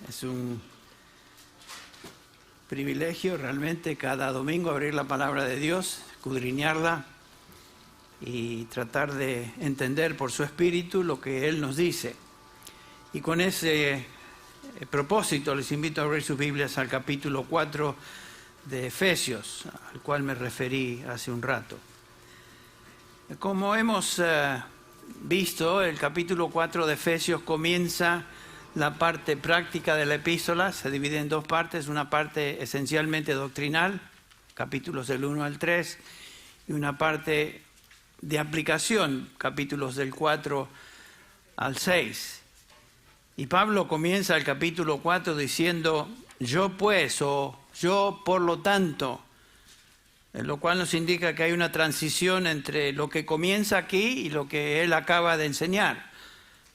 Es un privilegio realmente cada domingo abrir la palabra de Dios, escudriñarla y tratar de entender por su espíritu lo que Él nos dice. Y con ese propósito les invito a abrir sus Biblias al capítulo 4 de Efesios, al cual me referí hace un rato. Como hemos visto, el capítulo 4 de Efesios comienza la parte práctica de la epístola. Se divide en dos partes, una parte esencialmente doctrinal, capítulos del 1 al 3, y una parte de aplicación, capítulos del 4 al 6. Y Pablo comienza el capítulo 4 diciendo, yo pues, o yo por lo tanto, lo cual nos indica que hay una transición entre lo que comienza aquí y lo que él acaba de enseñar.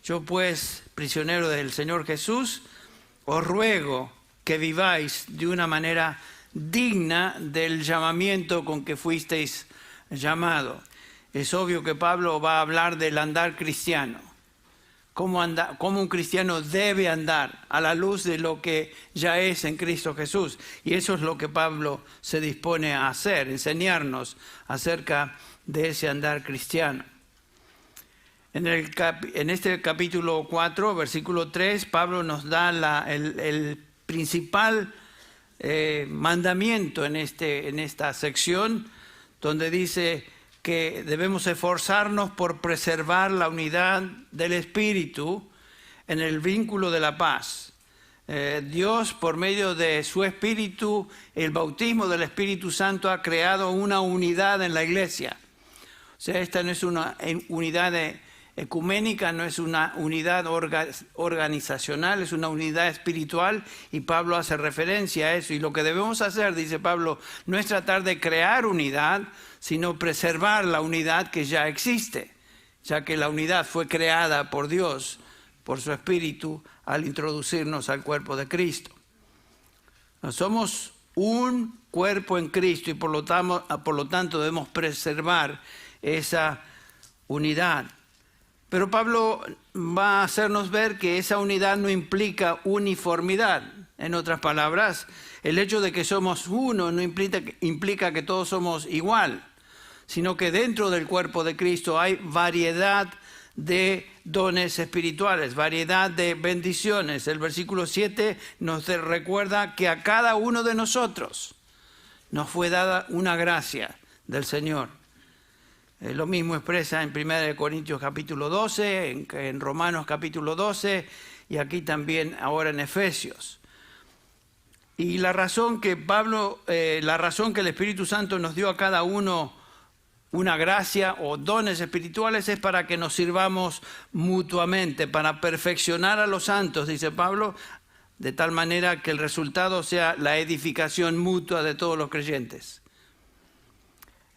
Yo pues, prisionero del Señor Jesús, os ruego que viváis de una manera digna del llamamiento con que fuisteis llamado. Es obvio que Pablo va a hablar del andar cristiano. Cómo un cristiano debe andar a la luz de lo que ya es en Cristo Jesús. Y eso es lo que Pablo se dispone a hacer, enseñarnos acerca de ese andar cristiano. En este capítulo 4, versículo 3, Pablo nos da el principal mandamiento en esta sección, donde dice que debemos esforzarnos por preservar la unidad del Espíritu en el vínculo de la paz. Dios, por medio de su Espíritu, el bautismo del Espíritu Santo, ha creado una unidad en la iglesia. O sea, esta no es una unidad ecuménica, no es una unidad organizacional, es una unidad espiritual, y Pablo hace referencia a eso. Y lo que debemos hacer, dice Pablo, no es tratar de crear unidad, sino preservar la unidad que ya existe, ya que la unidad fue creada por Dios, por su Espíritu, al introducirnos al cuerpo de Cristo. Somos un cuerpo en Cristo y por lo tanto debemos preservar esa unidad. Pero Pablo va a hacernos ver que esa unidad no implica uniformidad. En otras palabras, el hecho de que somos uno no implica que todos somos igual, sino que dentro del cuerpo de Cristo hay variedad de dones espirituales, variedad de bendiciones. El versículo 7 nos recuerda que a cada uno de nosotros nos fue dada una gracia del Señor. Lo mismo expresa en 1 Corintios capítulo 12, en Romanos capítulo 12 y aquí también ahora en Efesios. Y la razón que el Espíritu Santo nos dio a cada uno una gracia o dones espirituales es para que nos sirvamos mutuamente, para perfeccionar a los santos, dice Pablo, de tal manera que el resultado sea la edificación mutua de todos los creyentes.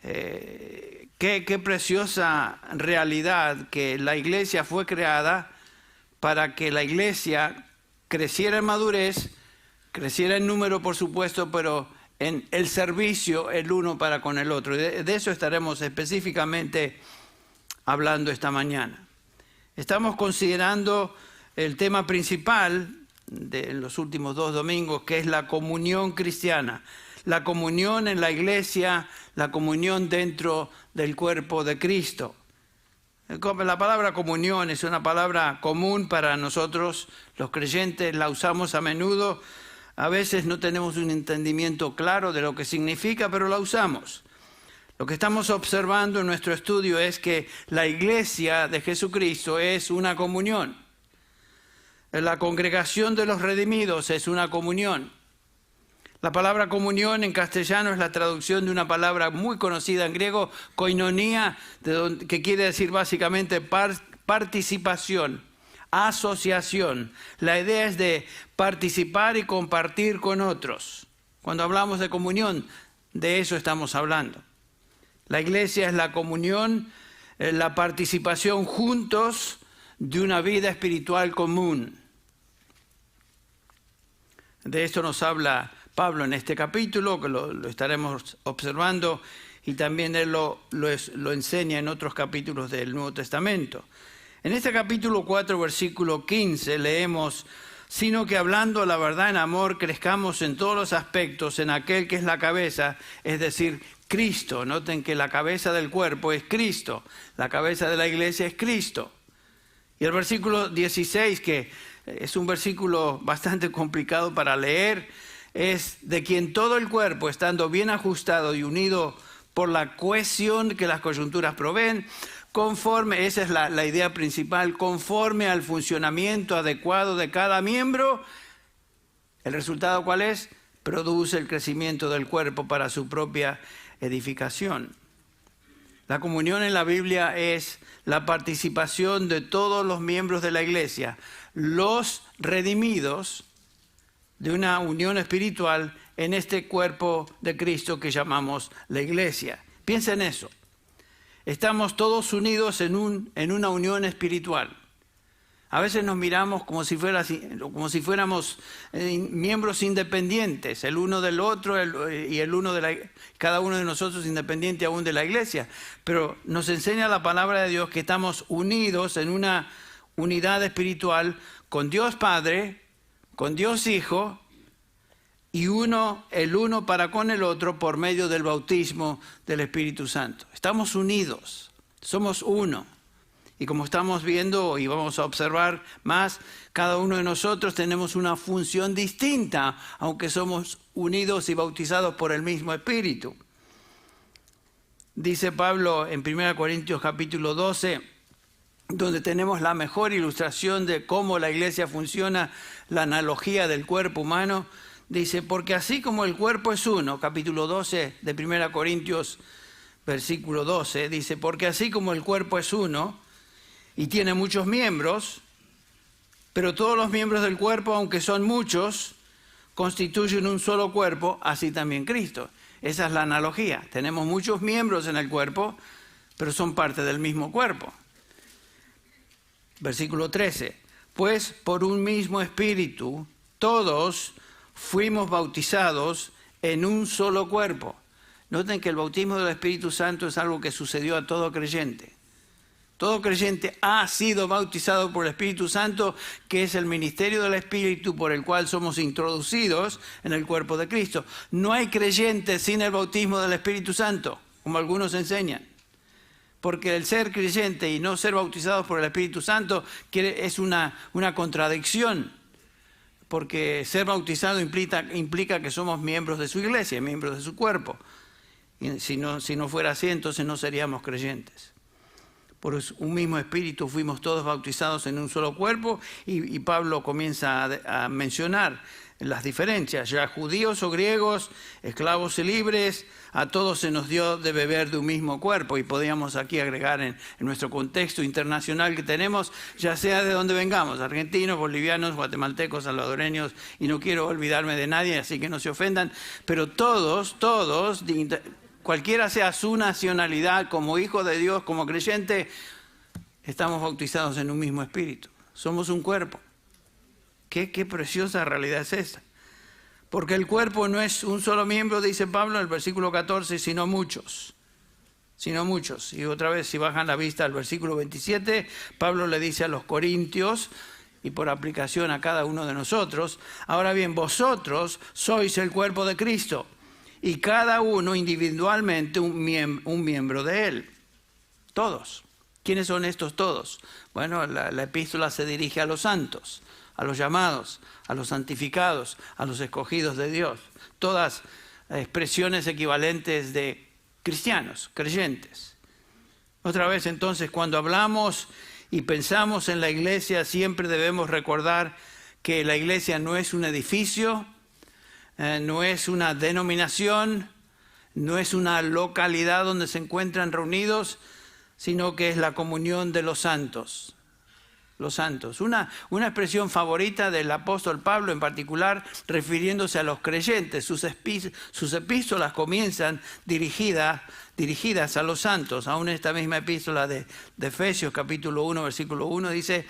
Qué preciosa realidad que la iglesia fue creada para que la iglesia creciera en madurez, creciera en número por supuesto, pero en el servicio el uno para con el otro. De eso estaremos específicamente hablando esta mañana. Estamos considerando el tema principal de los últimos 2 domingos, que es la comunión cristiana. La comunión en la iglesia, la comunión dentro del cuerpo de Cristo. La palabra comunión es una palabra común para nosotros, los creyentes, la usamos a menudo. A veces no tenemos un entendimiento claro de lo que significa, pero la usamos. Lo que estamos observando en nuestro estudio es que la iglesia de Jesucristo es una comunión. La congregación de los redimidos es una comunión. La palabra comunión en castellano es la traducción de una palabra muy conocida en griego, koinonia, que quiere decir básicamente participación, asociación. La idea es de participar y compartir con otros. Cuando hablamos de comunión, de eso estamos hablando. La iglesia es la comunión, la participación juntos de una vida espiritual común. De esto nos habla Pablo en este capítulo, que lo estaremos observando, y también él lo enseña en otros capítulos del Nuevo Testamento. En este capítulo 4, versículo 15, leemos: sino que hablando la verdad en amor, crezcamos en todos los aspectos en aquel que es la cabeza, es decir, Cristo. Noten que la cabeza del cuerpo es Cristo, la cabeza de la iglesia es Cristo. Y el versículo 16, que es un versículo bastante complicado para leer, es de quien todo el cuerpo, estando bien ajustado y unido por la cohesión que las coyunturas proveen, conforme, esa es la idea principal, conforme al funcionamiento adecuado de cada miembro, ¿el resultado cuál es? Produce el crecimiento del cuerpo para su propia edificación. La comunión en la Biblia es la participación de todos los miembros de la iglesia, los redimidos, de una unión espiritual en este cuerpo de Cristo que llamamos la iglesia. Piensa en eso. Estamos todos unidos en una unión espiritual. A veces nos miramos como si fuéramos miembros independientes, el uno del otro cada uno de nosotros independiente aún de la iglesia. Pero nos enseña la palabra de Dios que estamos unidos en una unidad espiritual con Dios Padre, con Dios Hijo, y el uno para con el otro por medio del bautismo del Espíritu Santo. Estamos unidos, somos uno. Y como estamos viendo y vamos a observar más, cada uno de nosotros tenemos una función distinta, aunque somos unidos y bautizados por el mismo Espíritu. Dice Pablo en 1 Corintios capítulo 12, donde tenemos la mejor ilustración de cómo la iglesia funciona, la analogía del cuerpo humano. Dice, porque así como el cuerpo es uno, capítulo 12 de 1 Corintios, versículo 12, dice, porque así como el cuerpo es uno y tiene muchos miembros, pero todos los miembros del cuerpo, aunque son muchos, constituyen un solo cuerpo, así también Cristo. Esa es la analogía. Tenemos muchos miembros en el cuerpo, pero son parte del mismo cuerpo. Versículo 13, pues por un mismo espíritu, todos fuimos bautizados en un solo cuerpo. Noten que el bautismo del Espíritu Santo es algo que sucedió a todo creyente. Todo creyente ha sido bautizado por el Espíritu Santo, que es el ministerio del Espíritu por el cual somos introducidos en el cuerpo de Cristo. No hay creyente sin el bautismo del Espíritu Santo, como algunos enseñan. Porque el ser creyente y no ser bautizados por el Espíritu Santo es una contradicción. Porque ser bautizado implica que somos miembros de su iglesia, miembros de su cuerpo. Y si no fuera así, entonces no seríamos creyentes. Por un mismo espíritu fuimos todos bautizados en un solo cuerpo, y Pablo comienza a mencionar las diferencias, ya judíos o griegos, esclavos y libres, a todos se nos dio de beber de un mismo cuerpo. Y podríamos aquí agregar en nuestro contexto internacional que tenemos, ya sea de donde vengamos, argentinos, bolivianos, guatemaltecos, salvadoreños, y no quiero olvidarme de nadie, así que no se ofendan, pero todos, cualquiera sea su nacionalidad, como hijo de Dios, como creyente, estamos bautizados en un mismo espíritu. Somos un cuerpo. Qué preciosa realidad es esta. Porque el cuerpo no es un solo miembro, dice Pablo en el versículo 14, sino muchos. Sino muchos. Y otra vez, si bajan la vista al versículo 27, Pablo le dice a los corintios, y por aplicación a cada uno de nosotros, ahora bien, vosotros sois el cuerpo de Cristo, y cada uno individualmente un miembro de él. Todos. ¿Quiénes son estos todos? Bueno, la epístola se dirige a los santos, a los llamados, a los santificados, a los escogidos de Dios. Todas expresiones equivalentes de cristianos, creyentes. Otra vez entonces, cuando hablamos y pensamos en la iglesia, siempre debemos recordar que la iglesia no es un edificio, no es una denominación, no es una localidad donde se encuentran reunidos, sino que es la comunión de los santos. Los santos. Una expresión favorita del apóstol Pablo en particular, refiriéndose a los creyentes. Sus epístolas comienzan dirigidas a los santos. Aún esta misma epístola de Efesios capítulo 1, versículo 1 dice,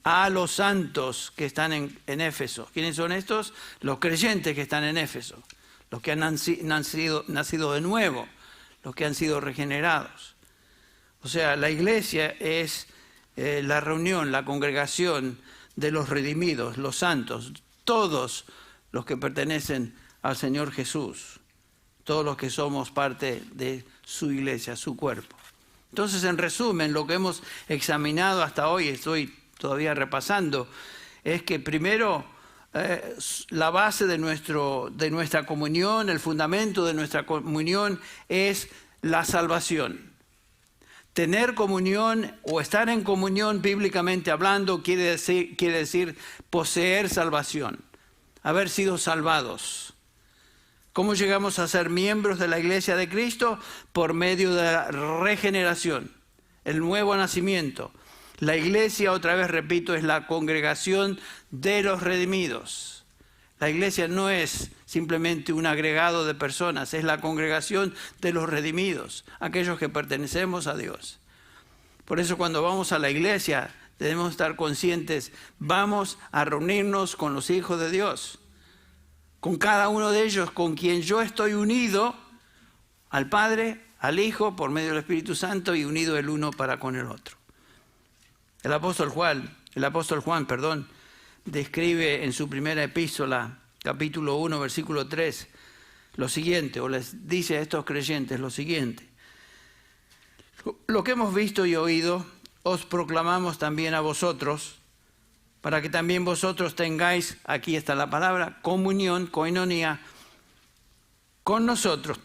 a los santos que están en Éfeso. ¿Quiénes son estos? Los creyentes que están en Éfeso. Los que han nacido de nuevo. Los que han sido regenerados. O sea, la iglesia es la reunión, la congregación de los redimidos, los santos, todos los que pertenecen al Señor Jesús, todos los que somos parte de su iglesia, su cuerpo. Entonces, en resumen, lo que hemos examinado hasta hoy, estoy todavía repasando, es que primero la base de nuestra comunión, el fundamento de nuestra comunión es la salvación. Tener comunión o estar en comunión bíblicamente hablando quiere decir poseer salvación, haber sido salvados. ¿Cómo llegamos a ser miembros de la iglesia de Cristo? Por medio de la regeneración, el nuevo nacimiento. La iglesia, otra vez repito, es la congregación de los redimidos. La iglesia no es simplemente un agregado de personas, es la congregación de los redimidos, aquellos que pertenecemos a Dios. Por eso cuando vamos a la iglesia debemos estar conscientes, vamos a reunirnos con los hijos de Dios, con cada uno de ellos con quien yo estoy unido al Padre, al Hijo, por medio del Espíritu Santo y unido el uno para con el otro. El apóstol Juan, describe en su primera epístola, capítulo 1, versículo 3, lo siguiente, o les dice a estos creyentes lo siguiente: lo que hemos visto y oído, os proclamamos también a vosotros, para que también vosotros tengáis, aquí está la palabra, comunión, koinonia, con nosotros,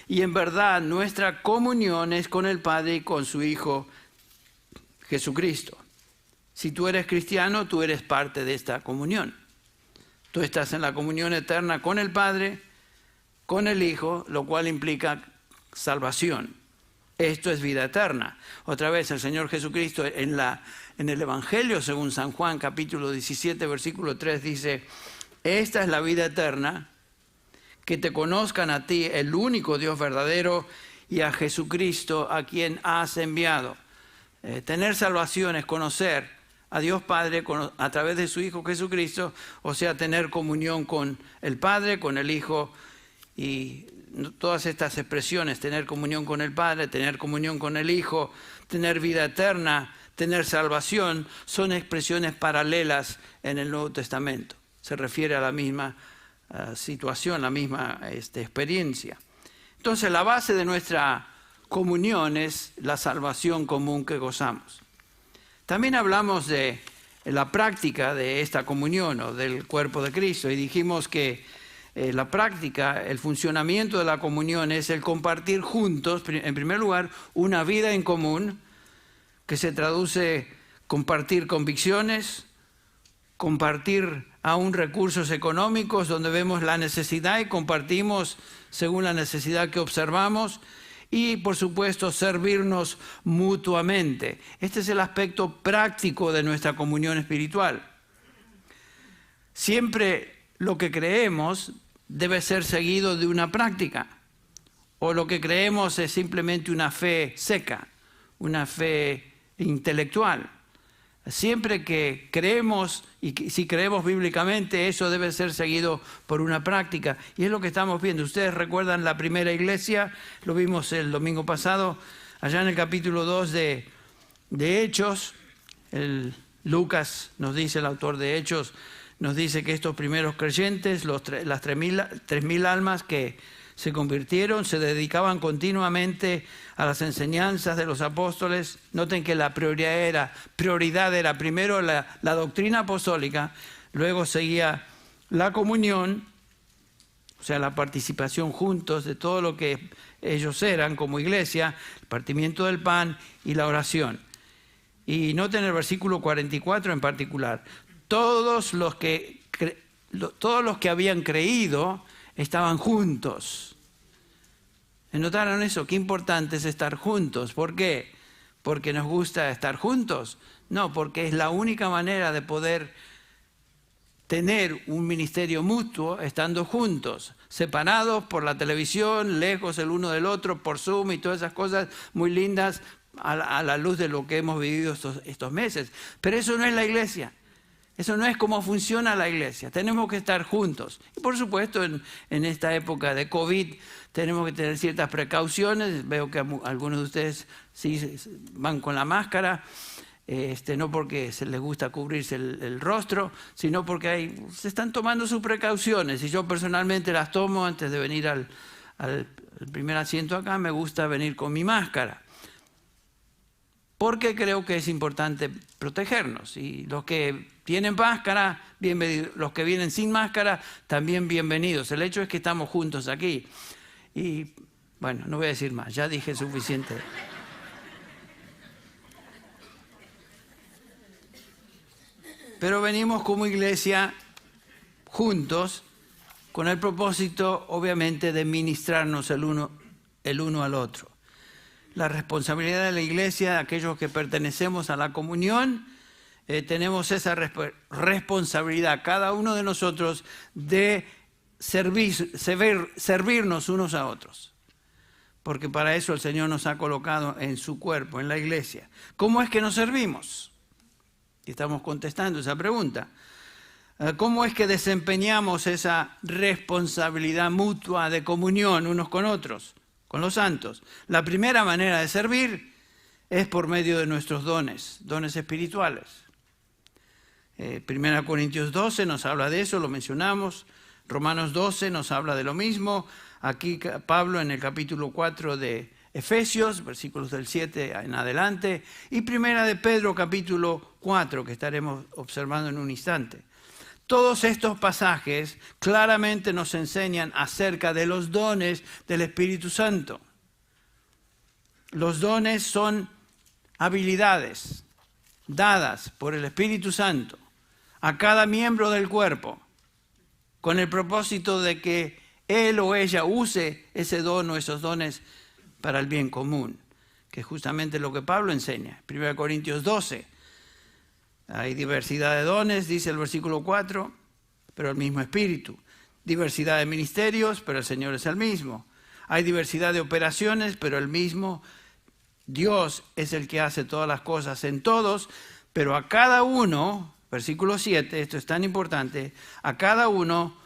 y en verdad nuestra comunión es con el Padre y con su Hijo Jesucristo. Si tú eres cristiano, tú eres parte de esta comunión. Tú estás en la comunión eterna con el Padre, con el Hijo, lo cual implica salvación. Esto es vida eterna. Otra vez el Señor Jesucristo en el Evangelio según San Juan, capítulo 17, versículo 3, dice: esta es la vida eterna, que te conozcan a ti, el único Dios verdadero, y a Jesucristo, a quien has enviado. Tener salvación es conocer a Dios Padre a través de su Hijo Jesucristo, o sea, tener comunión con el Padre, con el Hijo, y todas estas expresiones, tener comunión con el Padre, tener comunión con el Hijo, tener vida eterna, tener salvación, son expresiones paralelas en el Nuevo Testamento. Se refiere a la misma situación, la misma experiencia. Entonces, la base de nuestra comunión es la salvación común que gozamos. También hablamos de la práctica de esta comunión o del cuerpo de Cristo y dijimos que la práctica, el funcionamiento de la comunión es el compartir juntos, en primer lugar, una vida en común que se traduce compartir convicciones, compartir aún recursos económicos donde vemos la necesidad y compartimos según la necesidad que observamos. Y, por supuesto, servirnos mutuamente. Este es el aspecto práctico de nuestra comunión espiritual. Siempre lo que creemos debe ser seguido de una práctica. O lo que creemos es simplemente una fe seca, una fe intelectual. Siempre que creemos, y si creemos bíblicamente, eso debe ser seguido por una práctica. Y es lo que estamos viendo. Ustedes recuerdan la primera iglesia, lo vimos el domingo pasado, allá en el capítulo 2 de Hechos. Lucas nos dice, el autor de Hechos, nos dice que estos primeros creyentes, las 3.000 almas que se convirtieron, se dedicaban continuamente a las enseñanzas de los apóstoles. Noten que la prioridad era primero la doctrina apostólica, luego seguía la comunión, o sea, la participación juntos de todo lo que ellos eran como iglesia, el partimiento del pan y la oración. Y noten el versículo 44 en particular. Todos los que habían creído estaban juntos. ¿Notaron eso? Qué importante es estar juntos. ¿Por qué? ¿Porque nos gusta estar juntos? No, porque es la única manera de poder tener un ministerio mutuo estando juntos, separados por la televisión, lejos el uno del otro, por Zoom y todas esas cosas muy lindas a la luz de lo que hemos vivido estos meses. Pero eso no es la iglesia. Eso no es cómo funciona la iglesia. Tenemos que estar juntos. Y por supuesto, en esta época de COVID, tenemos que tener ciertas precauciones. Veo que algunos de ustedes sí van con la máscara. no porque se les gusta cubrirse el rostro, sino porque se están tomando sus precauciones. Y yo personalmente las tomo antes de venir al primer asiento acá, me gusta venir con mi máscara. Porque creo que es importante protegernos. Y los que tienen máscara, bienvenidos. Los que vienen sin máscara, también bienvenidos. El hecho es que estamos juntos aquí. Y bueno, no voy a decir más, ya dije suficiente. Pero venimos como iglesia juntos con el propósito, obviamente, de ministrarnos el uno al otro. La responsabilidad de la iglesia, aquellos que pertenecemos a la comunión, tenemos esa responsabilidad, cada uno de nosotros, de servirnos unos a otros. Porque para eso el Señor nos ha colocado en su cuerpo, en la iglesia. ¿Cómo es que nos servimos? Y estamos contestando esa pregunta. ¿Cómo es que desempeñamos esa responsabilidad mutua de comunión unos con otros, con los santos? La primera manera de servir es por medio de nuestros dones espirituales. 1 Corintios 12 nos habla de eso, lo mencionamos. Romanos 12 nos habla de lo mismo. Aquí Pablo en el capítulo 4 de Efesios, versículos del 7 en adelante. Y 1 de Pedro, capítulo 4, que estaremos observando en un instante. Todos estos pasajes claramente nos enseñan acerca de los dones del Espíritu Santo. Los dones son habilidades dadas por el Espíritu Santo a cada miembro del cuerpo con el propósito de que él o ella use ese don o esos dones para el bien común, que es justamente lo que Pablo enseña. 1 Corintios 12. Hay diversidad de dones, dice el versículo 4, pero el mismo Espíritu. Diversidad de ministerios, pero el Señor es el mismo. Hay diversidad de operaciones, pero el mismo Dios es el que hace todas las cosas en todos, pero a cada uno, versículo 7, esto es tan importante, a cada uno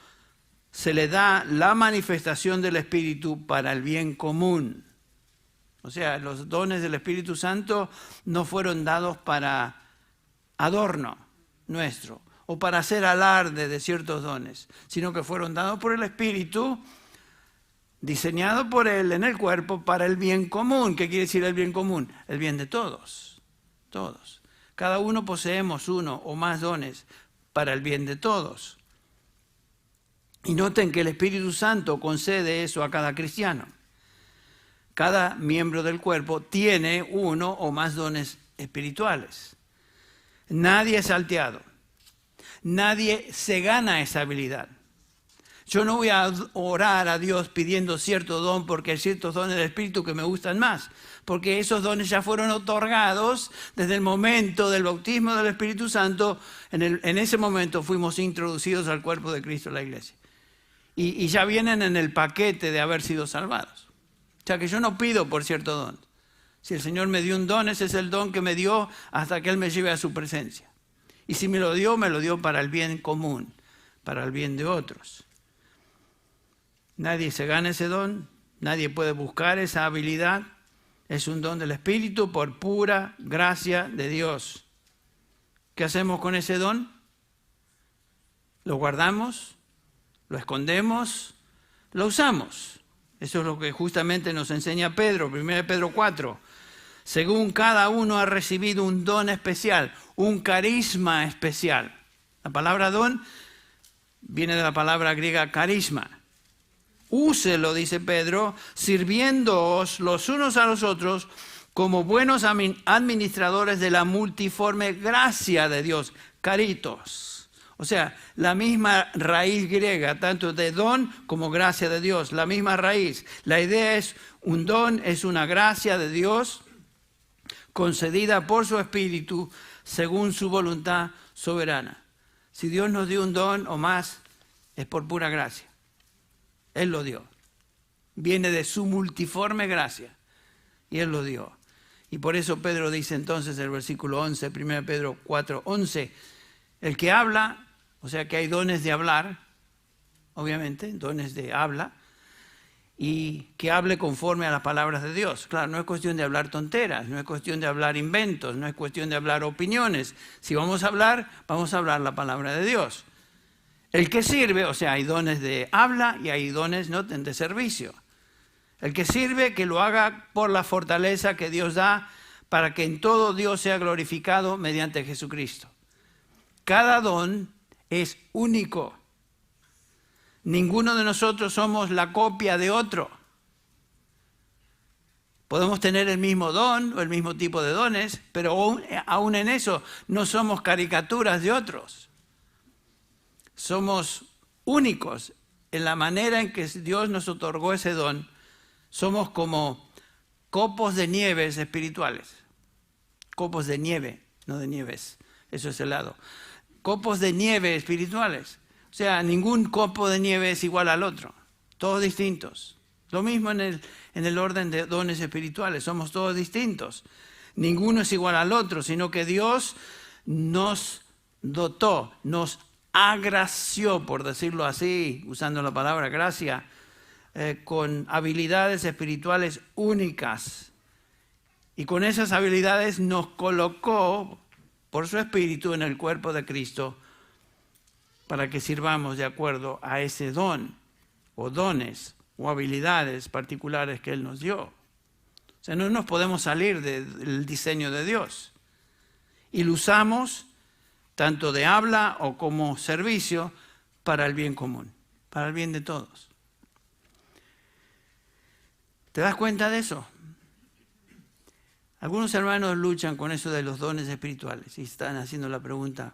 se le da la manifestación del Espíritu para el bien común. O sea, los dones del Espíritu Santo no fueron dados para adorno nuestro o para hacer alarde de ciertos dones, sino que fueron dados por el Espíritu, diseñado por Él en el cuerpo para el bien común. ¿Qué quiere decir el bien común? El bien de todos, todos. Cada uno poseemos uno o más dones para el bien de todos. Y noten que el Espíritu Santo concede eso a cada cristiano. Cada miembro del cuerpo tiene uno o más dones espirituales. Nadie es salteado. Nadie se gana esa habilidad. Yo no voy a orar a Dios pidiendo cierto don porque hay ciertos dones del Espíritu que me gustan más. Porque esos dones ya fueron otorgados desde el momento del bautismo del Espíritu Santo. En ese momento fuimos introducidos al cuerpo de Cristo, la iglesia. Y ya vienen en el paquete de haber sido salvados. O sea que yo no pido por cierto don. Si el Señor me dio un don, ese es el don que me dio hasta que Él me lleve a su presencia. Y si me lo dio para el bien común, para el bien de otros. Nadie se gana ese don, nadie puede buscar esa habilidad. Es un don del Espíritu por pura gracia de Dios. ¿Qué hacemos con ese don? ¿Lo guardamos? ¿Lo escondemos? ¿Lo usamos? Eso es lo que justamente nos enseña Pedro, 1 Pedro 4. Según cada uno ha recibido un don especial, un carisma especial. La palabra don viene de la palabra griega carisma. Úselo, dice Pedro, sirviéndoos los unos a los otros como buenos administradores de la multiforme gracia de Dios, caritos. O sea, la misma raíz griega, tanto de don como gracia de Dios, la misma raíz. La idea es, un don es una gracia de Dios concedida por su Espíritu según su voluntad soberana. Si Dios nos dio un don o más, es por pura gracia. Él lo dio. Viene de su multiforme gracia. Y Él lo dio. Y por eso Pedro dice entonces el versículo 11, 1 Pedro 4, 11, el que habla, o sea que hay dones de hablar, obviamente, dones de habla, y que hable conforme a las palabras de Dios. Claro, no es cuestión de hablar tonteras, no es cuestión de hablar inventos, no es cuestión de hablar opiniones. Si vamos a hablar la palabra de Dios. El que sirve, o sea, hay dones de habla y hay dones, ¿no?, de servicio. El que sirve, que lo haga por la fortaleza que Dios da para que en todo Dios sea glorificado mediante Jesucristo. Cada don es único. Ninguno de nosotros somos la copia de otro. Podemos tener el mismo don o el mismo tipo de dones, pero aún en eso no somos caricaturas de otros. Somos únicos en la manera en que Dios nos otorgó ese don. Somos como copos de nieves espirituales. Copos de nieve, no de nieves, eso es helado. Copos de nieve espirituales. O sea, ningún copo de nieve es igual al otro. Todos distintos. Lo mismo en el orden de dones espirituales. Somos todos distintos. Ninguno es igual al otro, sino que Dios nos dotó, nos agració, por decirlo así, usando la palabra gracia, con habilidades espirituales únicas. Y con esas habilidades nos colocó por su Espíritu en el cuerpo de Cristo para que sirvamos de acuerdo a ese don o dones o habilidades particulares que Él nos dio. O sea, no nos podemos salir del diseño de Dios. Y lo usamos tanto de habla o como servicio para el bien común, para el bien de todos. ¿Te das cuenta de eso? Algunos hermanos luchan con eso de los dones espirituales y están haciendo la pregunta,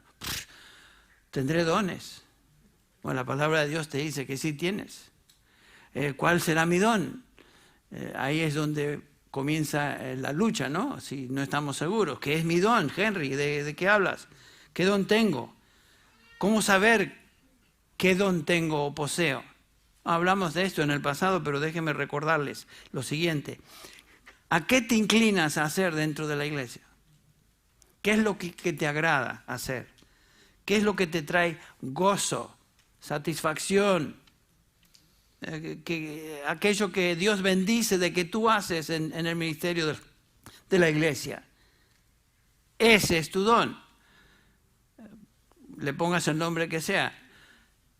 ¿tendré dones? Bueno, la palabra de Dios te dice que sí tienes. ¿Cuál será mi don? Ahí es donde comienza la lucha, ¿no? Si no estamos seguros. ¿Qué es mi don, Henry? ¿De qué hablas? ¿Qué don tengo? ¿Cómo saber qué don tengo o poseo? Hablamos de esto en el pasado, pero déjenme recordarles lo siguiente. ¿A qué te inclinas a hacer dentro de la iglesia? ¿Qué es lo que te agrada hacer? ¿Qué es lo que te trae gozo, satisfacción? Aquello que Dios bendice de que tú haces en el ministerio de la iglesia. Ese es tu don. Le pongas el nombre que sea.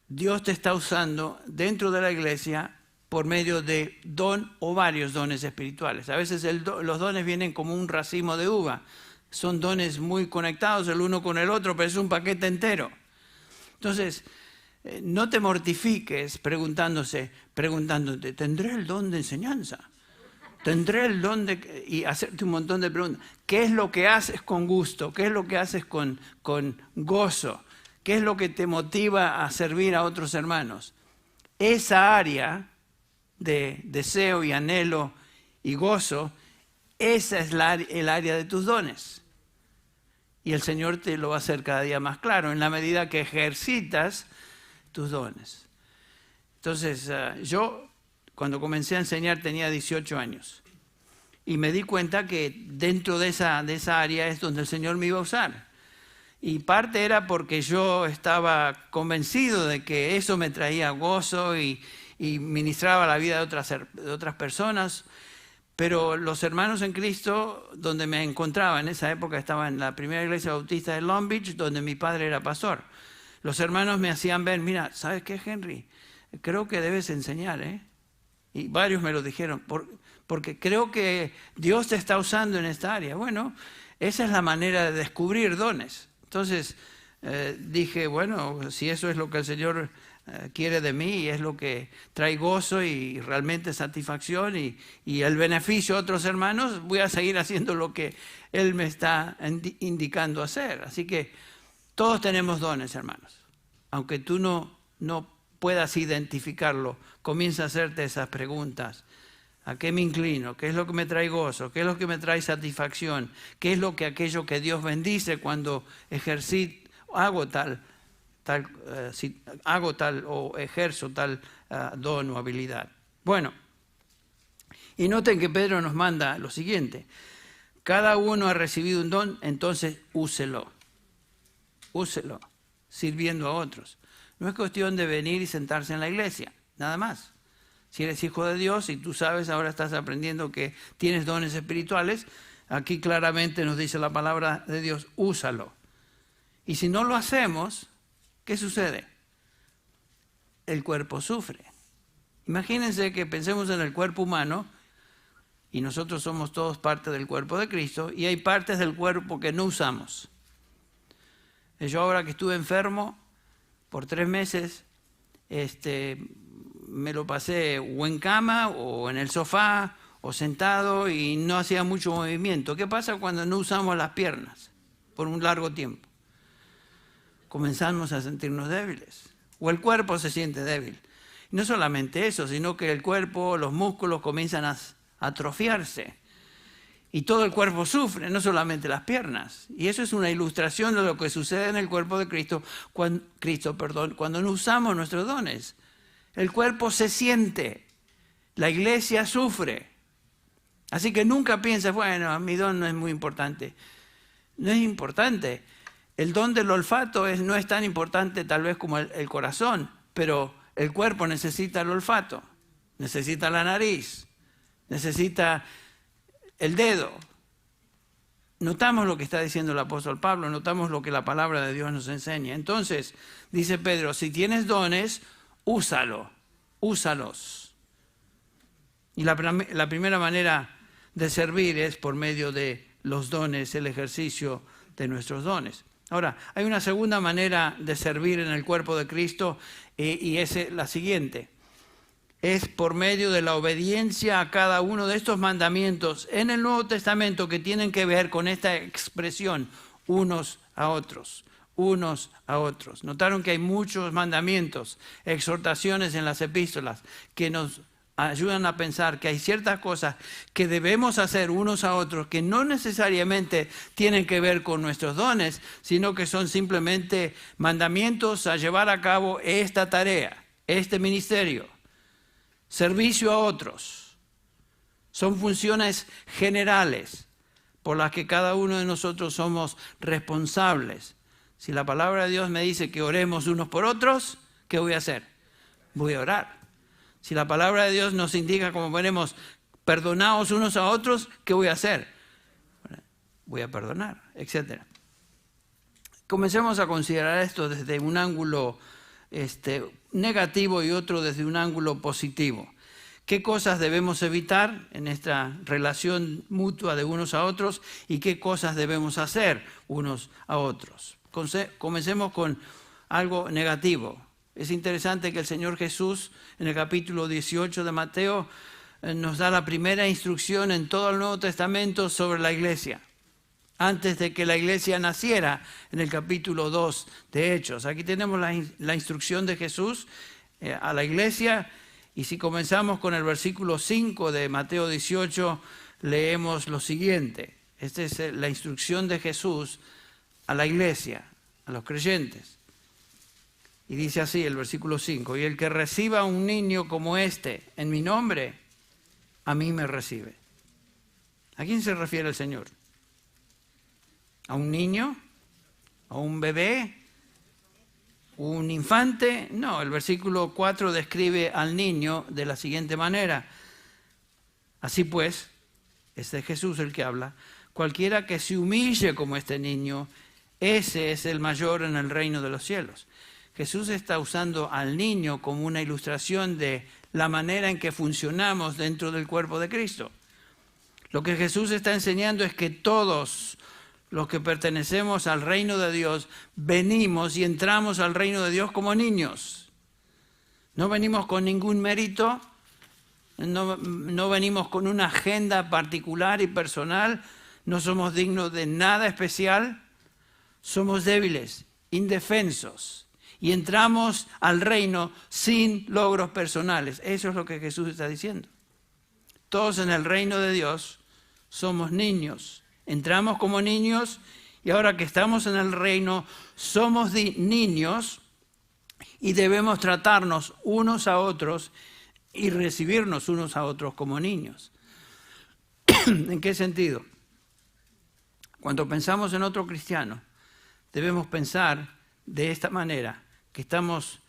Dios te está usando dentro de la iglesia por medio de don o varios dones espirituales. A veces los dones vienen como un racimo de uva. Son dones muy conectados el uno con el otro, pero es un paquete entero. Entonces, no te mortifiques preguntándote, ¿tendré el don de enseñanza? ¿Tendré el don de...? Y hacerte un montón de preguntas. ¿Qué es lo que haces con gusto? ¿Qué es lo que haces con gozo? ¿Qué es lo que te motiva a servir a otros hermanos? Esa área de deseo y anhelo y gozo, esa es el área de tus dones. Y el Señor te lo va a hacer cada día más claro en la medida que ejercitas tus dones. Entonces, yo cuando comencé a enseñar tenía 18 años y me di cuenta que dentro de esa área es donde el Señor me iba a usar. Y parte era porque yo estaba convencido de que eso me traía gozo y ministraba la vida de otras personas. Pero los hermanos en Cristo, donde me encontraba en esa época, estaba en la primera iglesia bautista de Long Beach, donde mi padre era pastor. Los hermanos me hacían ver, mira, ¿sabes qué, Henry? Creo que debes enseñar, ¿eh? Y varios me lo dijeron, porque creo que Dios te está usando en esta área. Bueno, esa es la manera de descubrir dones. Entonces dije, bueno, si eso es lo que el Señor quiere de mí y es lo que trae gozo y realmente satisfacción y el beneficio a otros hermanos, voy a seguir haciendo lo que Él me está indicando hacer. Así que todos tenemos dones, hermanos. Aunque tú no puedas identificarlo, comienza a hacerte esas preguntas. ¿A qué me inclino? ¿Qué es lo que me trae gozo? ¿Qué es lo que me trae satisfacción? ¿Qué es aquello que Dios bendice cuando hago tal o ejerzo tal don o habilidad? Bueno, y noten que Pedro nos manda lo siguiente. Cada uno ha recibido un don, entonces úselo. Úselo, sirviendo a otros. No es cuestión de venir y sentarse en la iglesia, nada más. Si eres hijo de Dios y tú sabes, ahora estás aprendiendo que tienes dones espirituales, aquí claramente nos dice la palabra de Dios, úsalo. Y si no lo hacemos, ¿qué sucede? El cuerpo sufre. Imagínense que pensemos en el cuerpo humano, y nosotros somos todos parte del cuerpo de Cristo, y hay partes del cuerpo que no usamos. Yo ahora que estuve enfermo por 3 meses, me lo pasé o en cama o en el sofá o sentado y no hacía mucho movimiento. ¿Qué pasa cuando no usamos las piernas por un largo tiempo? Comenzamos a sentirnos débiles, o el cuerpo se siente débil. Y no solamente eso, sino que el cuerpo, los músculos comienzan a atrofiarse y todo el cuerpo sufre, no solamente las piernas. Y eso es una ilustración de lo que sucede en el cuerpo de Cristo, cuando no usamos nuestros dones. El cuerpo se siente, la iglesia sufre. Así que nunca pienses, bueno, mi don no es muy importante. No es importante. El don del olfato no es tan importante tal vez como el corazón, pero el cuerpo necesita el olfato, necesita la nariz, necesita el dedo. Notamos lo que está diciendo el apóstol Pablo, notamos lo que la palabra de Dios nos enseña. Entonces, dice Pedro, si tienes dones, úsalos. Y la primera manera de servir es por medio de los dones, el ejercicio de nuestros dones. Ahora, hay una segunda manera de servir en el cuerpo de Cristo y es la siguiente. Es por medio de la obediencia a cada uno de estos mandamientos en el Nuevo Testamento que tienen que ver con esta expresión, unos a otros, unos a otros. Notaron que hay muchos mandamientos, exhortaciones en las epístolas que nos ayudan a pensar que hay ciertas cosas que debemos hacer unos a otros que no necesariamente tienen que ver con nuestros dones, sino que son simplemente mandamientos a llevar a cabo esta tarea, este ministerio. Servicio a otros. Son funciones generales por las que cada uno de nosotros somos responsables. Si la palabra de Dios me dice que oremos unos por otros, ¿qué voy a hacer? Voy a orar. Si la palabra de Dios nos indica, como veremos, perdonaos unos a otros, ¿qué voy a hacer? Voy a perdonar, etc. Comencemos a considerar esto desde un ángulo negativo y otro desde un ángulo positivo. ¿Qué cosas debemos evitar en esta relación mutua de unos a otros y qué cosas debemos hacer unos a otros? Comencemos con algo negativo. Es interesante que el Señor Jesús en el capítulo 18 de Mateo nos da la primera instrucción en todo el Nuevo Testamento sobre la iglesia. Antes de que la iglesia naciera, en el capítulo 2 de Hechos. Aquí tenemos la instrucción de Jesús a la iglesia, y si comenzamos con el versículo 5 de Mateo 18, leemos lo siguiente. Esta es la instrucción de Jesús a la iglesia, a los creyentes. Y dice así el versículo 5, y el que reciba a un niño como este en mi nombre, a mí me recibe. ¿A quién se refiere el Señor? ¿A un niño? ¿A un bebé? ¿Un infante? No, el versículo 4 describe al niño de la siguiente manera. Así pues, este es Jesús el que habla, cualquiera que se humille como este niño, ese es el mayor en el reino de los cielos. Jesús está usando al niño como una ilustración de la manera en que funcionamos dentro del cuerpo de Cristo. Lo que Jesús está enseñando es que todos los que pertenecemos al reino de Dios venimos y entramos al reino de Dios como niños. No venimos con ningún mérito, no venimos con una agenda particular y personal, no somos dignos de nada especial, somos débiles, indefensos. Y entramos al reino sin logros personales. Eso es lo que Jesús está diciendo. Todos en el reino de Dios somos niños. Entramos como niños y ahora que estamos en el reino somos niños y debemos tratarnos unos a otros y recibirnos unos a otros como niños. ¿En qué sentido? Cuando pensamos en otro cristiano, debemos pensar de esta manera, que estamos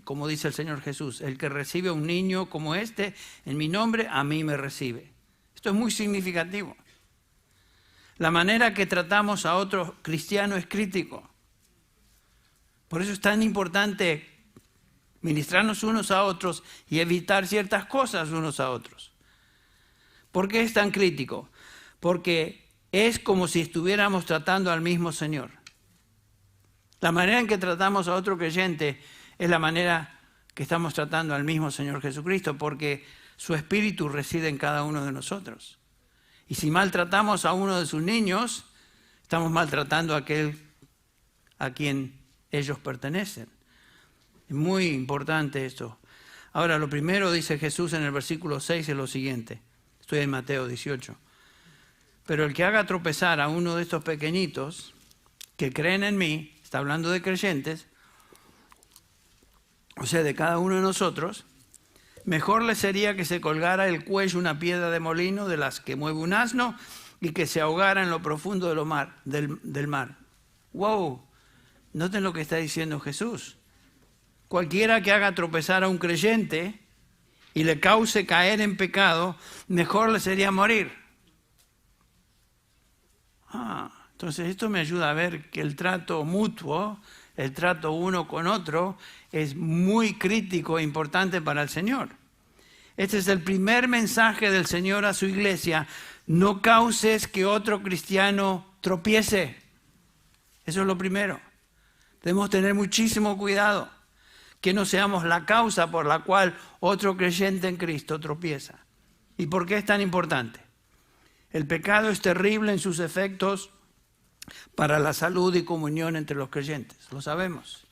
como dice el Señor Jesús, el que recibe a un niño como este en mi nombre, a mí me recibe. Esto es muy significativo. La manera que tratamos a otro cristiano es crítico. Por eso es tan importante ministrarnos unos a otros y evitar ciertas cosas unos a otros. ¿Por qué es tan crítico? Porque es como si estuviéramos tratando al mismo Señor. La manera en que tratamos a otro creyente es la manera que estamos tratando al mismo Señor Jesucristo, porque su Espíritu reside en cada uno de nosotros. Y si maltratamos a uno de sus niños, estamos maltratando a aquel a quien ellos pertenecen. Es muy importante esto. Ahora, lo primero dice Jesús en el versículo 6 es lo siguiente. Estoy en Mateo 18. Pero el que haga tropezar a uno de estos pequeñitos que creen en mí, está hablando de creyentes, o sea, de cada uno de nosotros, mejor le sería que se colgara el cuello una piedra de molino de las que mueve un asno y que se ahogara en lo profundo del mar. ¡Wow! Noten lo que está diciendo Jesús. Cualquiera que haga tropezar a un creyente y le cause caer en pecado, mejor le sería morir. Entonces esto me ayuda a ver que el trato mutuo, el trato uno con otro, es muy crítico e importante para el Señor. Este es el primer mensaje del Señor a su iglesia. No causes que otro cristiano tropiece. Eso es lo primero. Debemos tener muchísimo cuidado que no seamos la causa por la cual otro creyente en Cristo tropieza. ¿Y por qué es tan importante? El pecado es terrible en sus efectos para la salud y comunión entre los creyentes. Lo sabemos.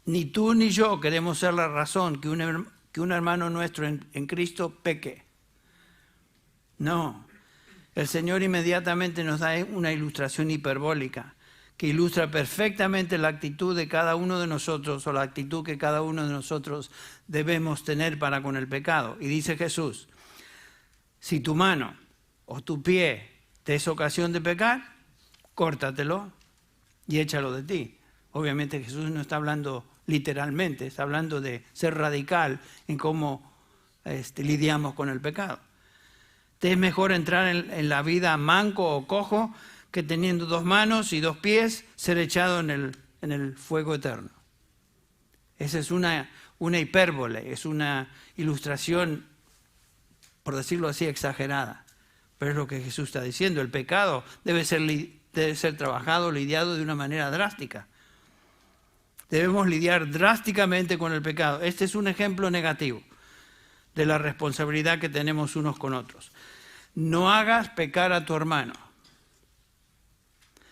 Ni tú ni yo queremos ser la razón que un hermano nuestro en Cristo peque. No. El Señor inmediatamente nos da una ilustración hiperbólica que ilustra perfectamente la actitud de cada uno de nosotros o la actitud que cada uno de nosotros debemos tener para con el pecado. Y dice Jesús, si tu mano o tu pie te es ocasión de pecar, córtatelo y échalo de ti. Obviamente Jesús no está hablando literalmente, está hablando de ser radical en cómo lidiamos con el pecado. Te es mejor entrar en la vida manco o cojo que teniendo 2 manos y 2 pies ser echado en el fuego eterno. Esa es una hipérbole, es una ilustración, por decirlo así, exagerada. Pero es lo que Jesús está diciendo. El pecado debe ser trabajado, lidiado de una manera drástica. Debemos lidiar drásticamente con el pecado. Este es un ejemplo negativo de la responsabilidad que tenemos unos con otros. No hagas pecar a tu hermano.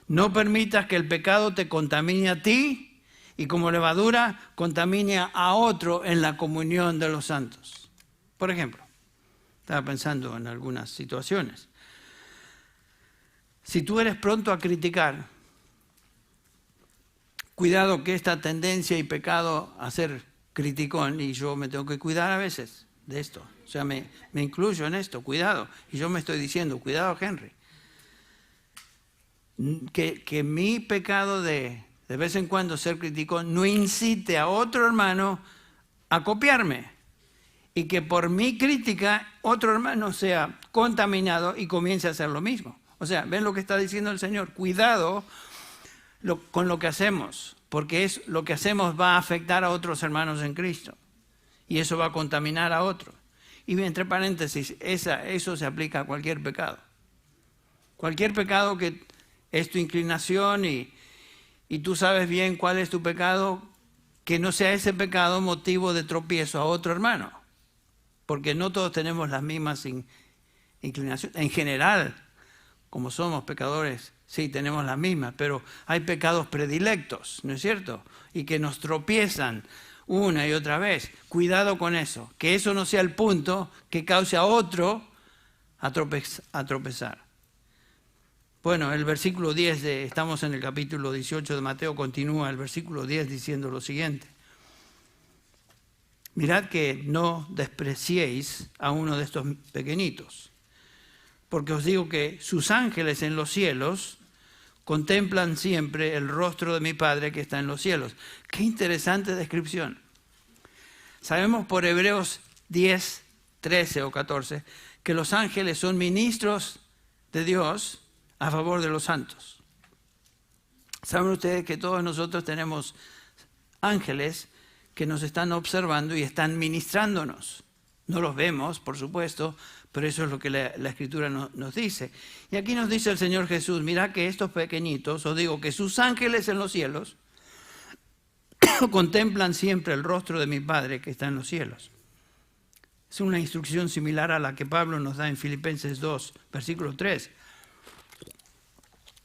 No permitas que el pecado te contamine a ti y como levadura contamine a otro en la comunión de los santos. Por ejemplo, estaba pensando en algunas situaciones. Si tú eres pronto a criticar, cuidado que esta tendencia y pecado a ser criticón, y yo me tengo que cuidar a veces de esto, o sea, me incluyo en esto, cuidado, y yo me estoy diciendo, cuidado Henry, que mi pecado de vez en cuando ser criticón no incite a otro hermano a copiarme, y que por mi crítica otro hermano sea contaminado y comience a hacer lo mismo. O sea, ¿ven lo que está diciendo el Señor? Cuidado con lo que hacemos, porque lo que hacemos va a afectar a otros hermanos en Cristo y eso va a contaminar a otros. Y entre paréntesis, eso se aplica a cualquier pecado. Cualquier pecado que es tu inclinación y tú sabes bien cuál es tu pecado, que no sea ese pecado motivo de tropiezo a otro hermano, porque no todos tenemos las mismas inclinaciones. En general, como somos pecadores, sí, tenemos las mismas, pero hay pecados predilectos, ¿no es cierto? Y que nos tropiezan una y otra vez. Cuidado con eso, que eso no sea el punto que cause a otro a tropezar. Bueno, el versículo 10, estamos en el capítulo 18 de Mateo, continúa el versículo 10 diciendo lo siguiente. Mirad que no despreciéis a uno de estos pequeñitos, porque os digo que sus ángeles en los cielos contemplan siempre el rostro de mi Padre que está en los cielos. Qué interesante descripción. Sabemos por Hebreos 10, 13 o 14 que los ángeles son ministros de Dios a favor de los santos. Saben ustedes que todos nosotros tenemos ángeles que nos están observando y están ministrándonos. No los vemos, por supuesto, pero eso es lo que la Escritura nos dice. Y aquí nos dice el Señor Jesús, mirá que estos pequeñitos, os digo que sus ángeles en los cielos contemplan siempre el rostro de mi Padre que está en los cielos. Es una instrucción similar a la que Pablo nos da en Filipenses 2, versículo 3.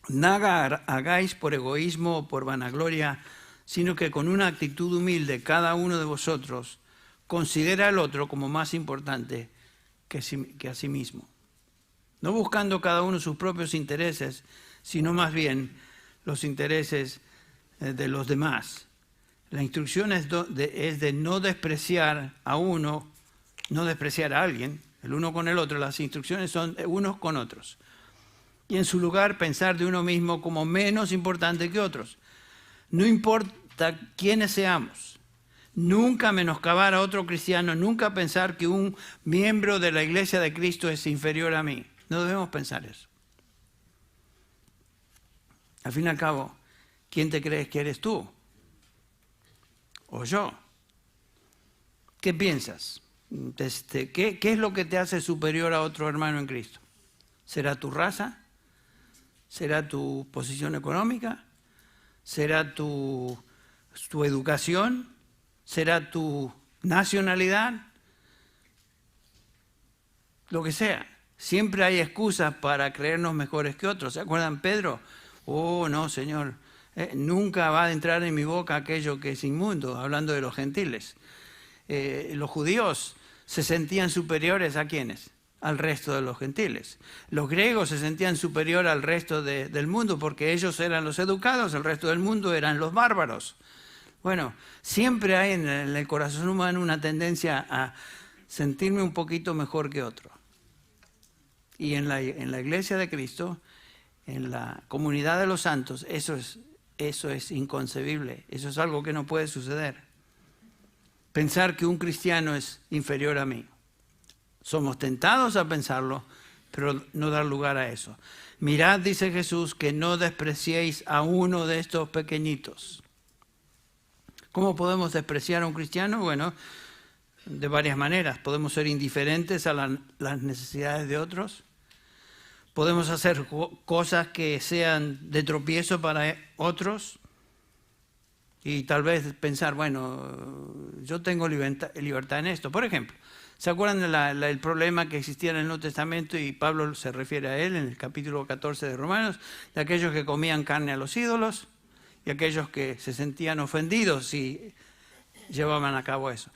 Nada hagáis por egoísmo o por vanagloria, sino que con una actitud humilde cada uno de vosotros considera al otro como más importante que a sí mismo. No buscando cada uno sus propios intereses, sino más bien los intereses de los demás. La instrucción es de no despreciar a uno, no despreciar a alguien, el uno con el otro. Las instrucciones son unos con otros. Y en su lugar pensar de uno mismo como menos importante que otros. No importa quiénes seamos. Nunca menoscabar a otro cristiano, nunca pensar que un miembro de la iglesia de Cristo es inferior a mí. No debemos pensar eso. Al fin y al cabo, ¿quién te crees que eres tú? ¿O yo? ¿Qué piensas? ¿Qué es lo que te hace superior a otro hermano en Cristo? ¿Será tu raza? ¿Será tu posición económica? ¿Será tu educación? ¿Será tu nacionalidad? Lo que sea. Siempre hay excusas para creernos mejores que otros. ¿Se acuerdan Pedro? Oh, no, Señor, nunca va a entrar en mi boca aquello que es inmundo, hablando de los gentiles. Los judíos se sentían superiores ¿a quiénes? Al resto de los gentiles. Los griegos se sentían superior al resto del mundo porque ellos eran los educados, el resto del mundo eran los bárbaros. Bueno, siempre hay en el corazón humano una tendencia a sentirme un poquito mejor que otro. Y en la iglesia de Cristo, en la comunidad de los santos, eso es inconcebible. Eso es algo que no puede suceder. Pensar que un cristiano es inferior a mí. Somos tentados a pensarlo, pero no dar lugar a eso. Mirad, dice Jesús, que no despreciéis a uno de estos pequeñitos. ¿Cómo podemos despreciar a un cristiano? Bueno, de varias maneras. Podemos ser indiferentes a las necesidades de otros. Podemos hacer cosas que sean de tropiezo para otros. Y tal vez pensar, bueno, yo tengo libertad en esto. Por ejemplo, ¿se acuerdan del problema que existía en el Nuevo Testamento? Y Pablo se refiere a él en el capítulo 14 de Romanos, de aquellos que comían carne a los ídolos y aquellos que se sentían ofendidos si llevaban a cabo eso.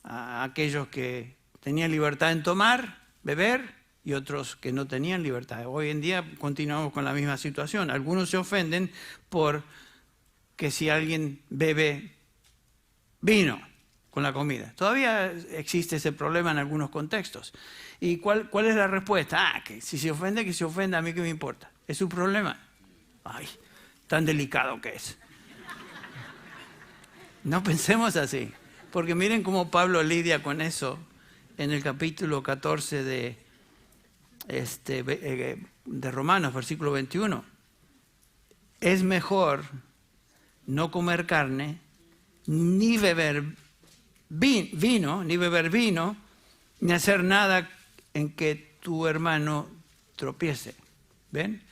Aquellos que tenían libertad en tomar, beber, y otros que no tenían libertad. Hoy en día continuamos con la misma situación. Algunos se ofenden por que si alguien bebe vino con la comida. Todavía existe ese problema en algunos contextos. ¿Y cuál es la respuesta? Que si se ofende, que se ofenda, a mí qué me importa. ¿Es su problema? Ay, tan delicado que es. No pensemos así, porque miren cómo Pablo lidia con eso en el capítulo 14 de Romanos, versículo 21. Es mejor no comer carne, ni beber vino, ni hacer nada en que tu hermano tropiece. ¿Ven?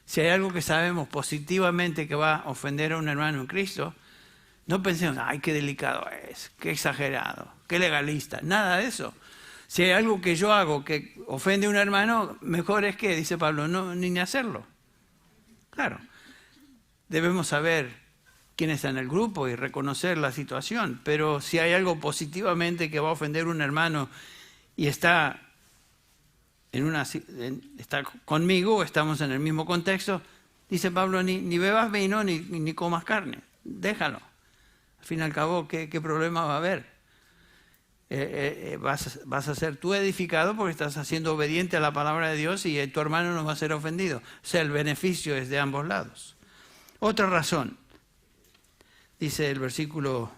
Si hay algo que sabemos positivamente que va a ofender a un hermano en Cristo, no pensemos, ay, qué delicado es, qué exagerado, qué legalista, nada de eso. Si hay algo que yo hago que ofende a un hermano, mejor es que, dice Pablo, no, ni hacerlo. Claro, debemos saber quién está en el grupo y reconocer la situación, pero si hay algo positivamente que va a ofender a un hermano y está conmigo, estamos en el mismo contexto, dice Pablo, ni bebas vino ni comas carne, déjalo. Al fin y al cabo, ¿qué problema va a haber? vas a ser tú edificado porque estás haciendo obediente a la palabra de Dios y tu hermano no va a ser ofendido. O sea, el beneficio es de ambos lados. Otra razón, dice el versículo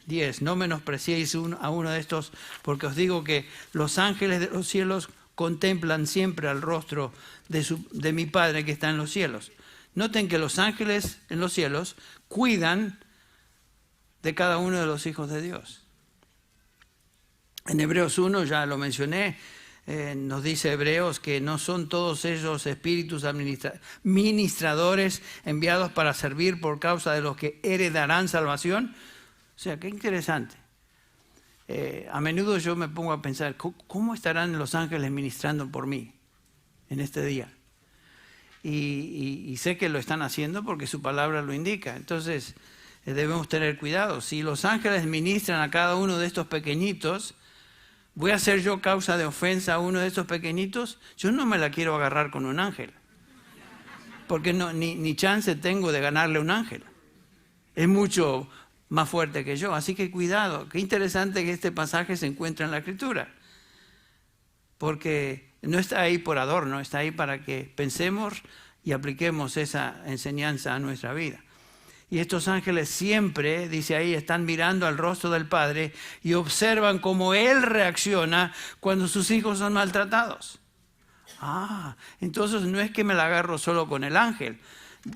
10, no menospreciéis a uno de estos, porque os digo que los ángeles de los cielos contemplan siempre al rostro de mi Padre que está en los cielos. Noten que los ángeles en los cielos cuidan de cada uno de los hijos de Dios. En Hebreos 1, ya lo mencioné, nos dice Hebreos que no son todos ellos espíritus ministradores enviados para servir por causa de los que heredarán salvación. O sea, qué interesante. A menudo yo me pongo a pensar, ¿cómo estarán los ángeles ministrando por mí en este día? Y sé que lo están haciendo porque su palabra lo indica. Entonces, debemos tener cuidado. Si los ángeles ministran a cada uno de estos pequeñitos, ¿voy a ser yo causa de ofensa a uno de estos pequeñitos? Yo no me la quiero agarrar con un ángel, porque ni chance tengo de ganarle a un ángel. Es mucho más fuerte que yo, así que cuidado. Qué interesante que este pasaje se encuentra en la Escritura, porque no está ahí por adorno, está ahí para que pensemos y apliquemos esa enseñanza a nuestra vida. Y estos ángeles siempre, dice ahí, están mirando al rostro del Padre y observan cómo Él reacciona cuando sus hijos son maltratados. Entonces no es que me la agarro solo con el ángel.